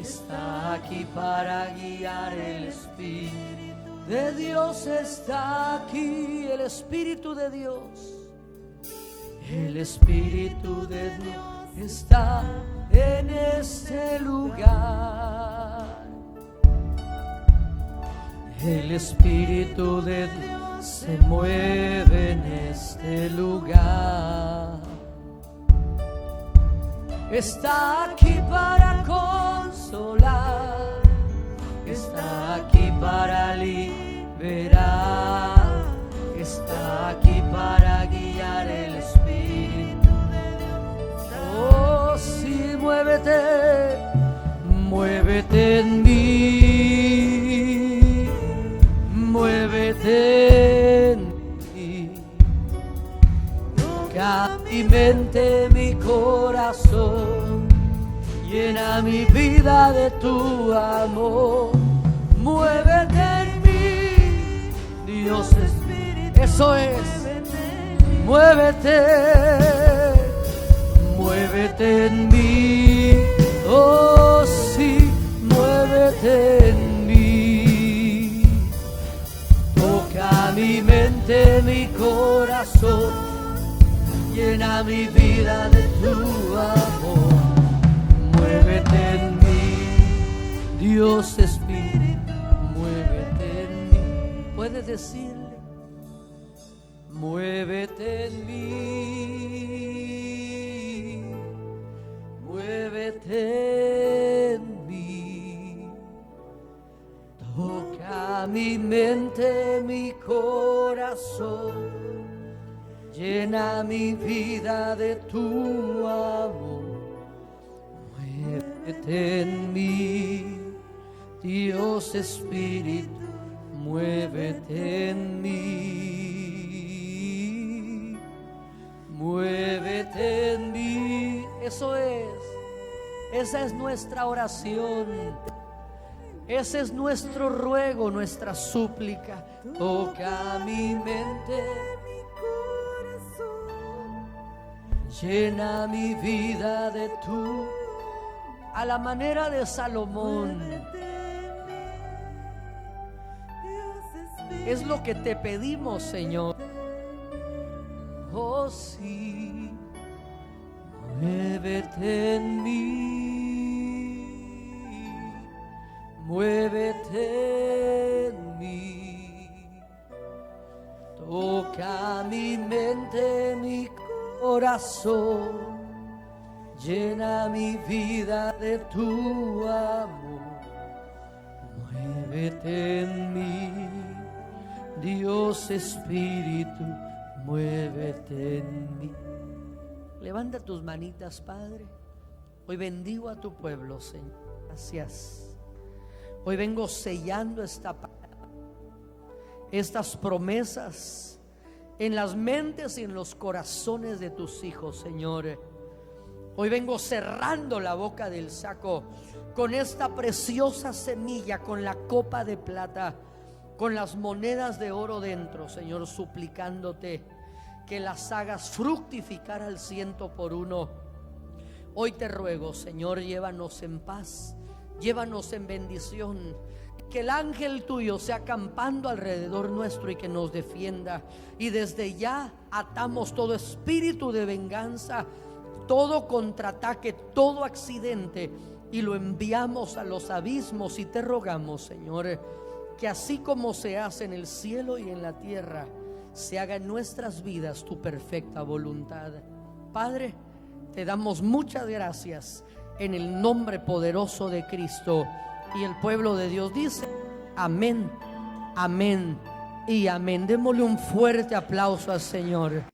está aquí para guiar. El Espíritu de Dios está aquí, el Espíritu de Dios. El Espíritu de Dios está en este lugar. El Espíritu de Dios se mueve en este lugar. Está aquí para consolar, está aquí para liberar, está aquí para guiar. El Espíritu de Dios. Oh, sí, muévete, muévete en mí, muévete en mí. Toca mi mente, mi corazón, llena mi vida de tu amor. Muévete en mí, Dios Espíritu. Eso es, muévete, muévete en mí. Oh sí, muévete en mí. Toca mi mente, mi corazón, llena mi vida de tu amor. Muévete en mí, Dios Espíritu, muévete en mí. Puedes decirle, muévete en mí, muévete en mí. Toca mi mente, mi corazón, llena mi vida de tu amor. Muévete en mí, Dios Espíritu, muévete en mí, muévete en mí. Eso es, esa es nuestra oración, ese es nuestro ruego, nuestra súplica. Toca mi mente, llena mi vida de tu, a la manera de Salomón. Es lo que te pedimos, Señor. Oh sí, muévete en mí, muévete en mí. Toca mi mente, mi corazón, llena mi vida de tu amor. Muévete en mí, Dios Espíritu, muévete en mí. Levanta tus manitas, Padre. Hoy bendigo a tu pueblo, Señor. Gracias. Hoy vengo sellando esta palabra, estas promesas en las mentes y en los corazones de tus hijos, Señor. Hoy vengo cerrando la boca del saco con esta preciosa semilla, con la copa de plata, con las monedas de oro dentro, Señor, suplicándote que las hagas fructificar al 100%. Hoy te ruego, Señor, llévanos en paz, llévanos en bendición, que el ángel tuyo sea acampando alrededor nuestro y que nos defienda. Y desde ya atamos todo espíritu de venganza, todo contraataque, todo accidente, y lo enviamos a los abismos. Y te rogamos, Señor, que así como se hace en el cielo y en la tierra, se haga en nuestras vidas tu perfecta voluntad. Padre, te damos muchas gracias en el nombre poderoso de Cristo. Y el pueblo de Dios dice: amén, amén y amén. Démosle un fuerte aplauso al Señor.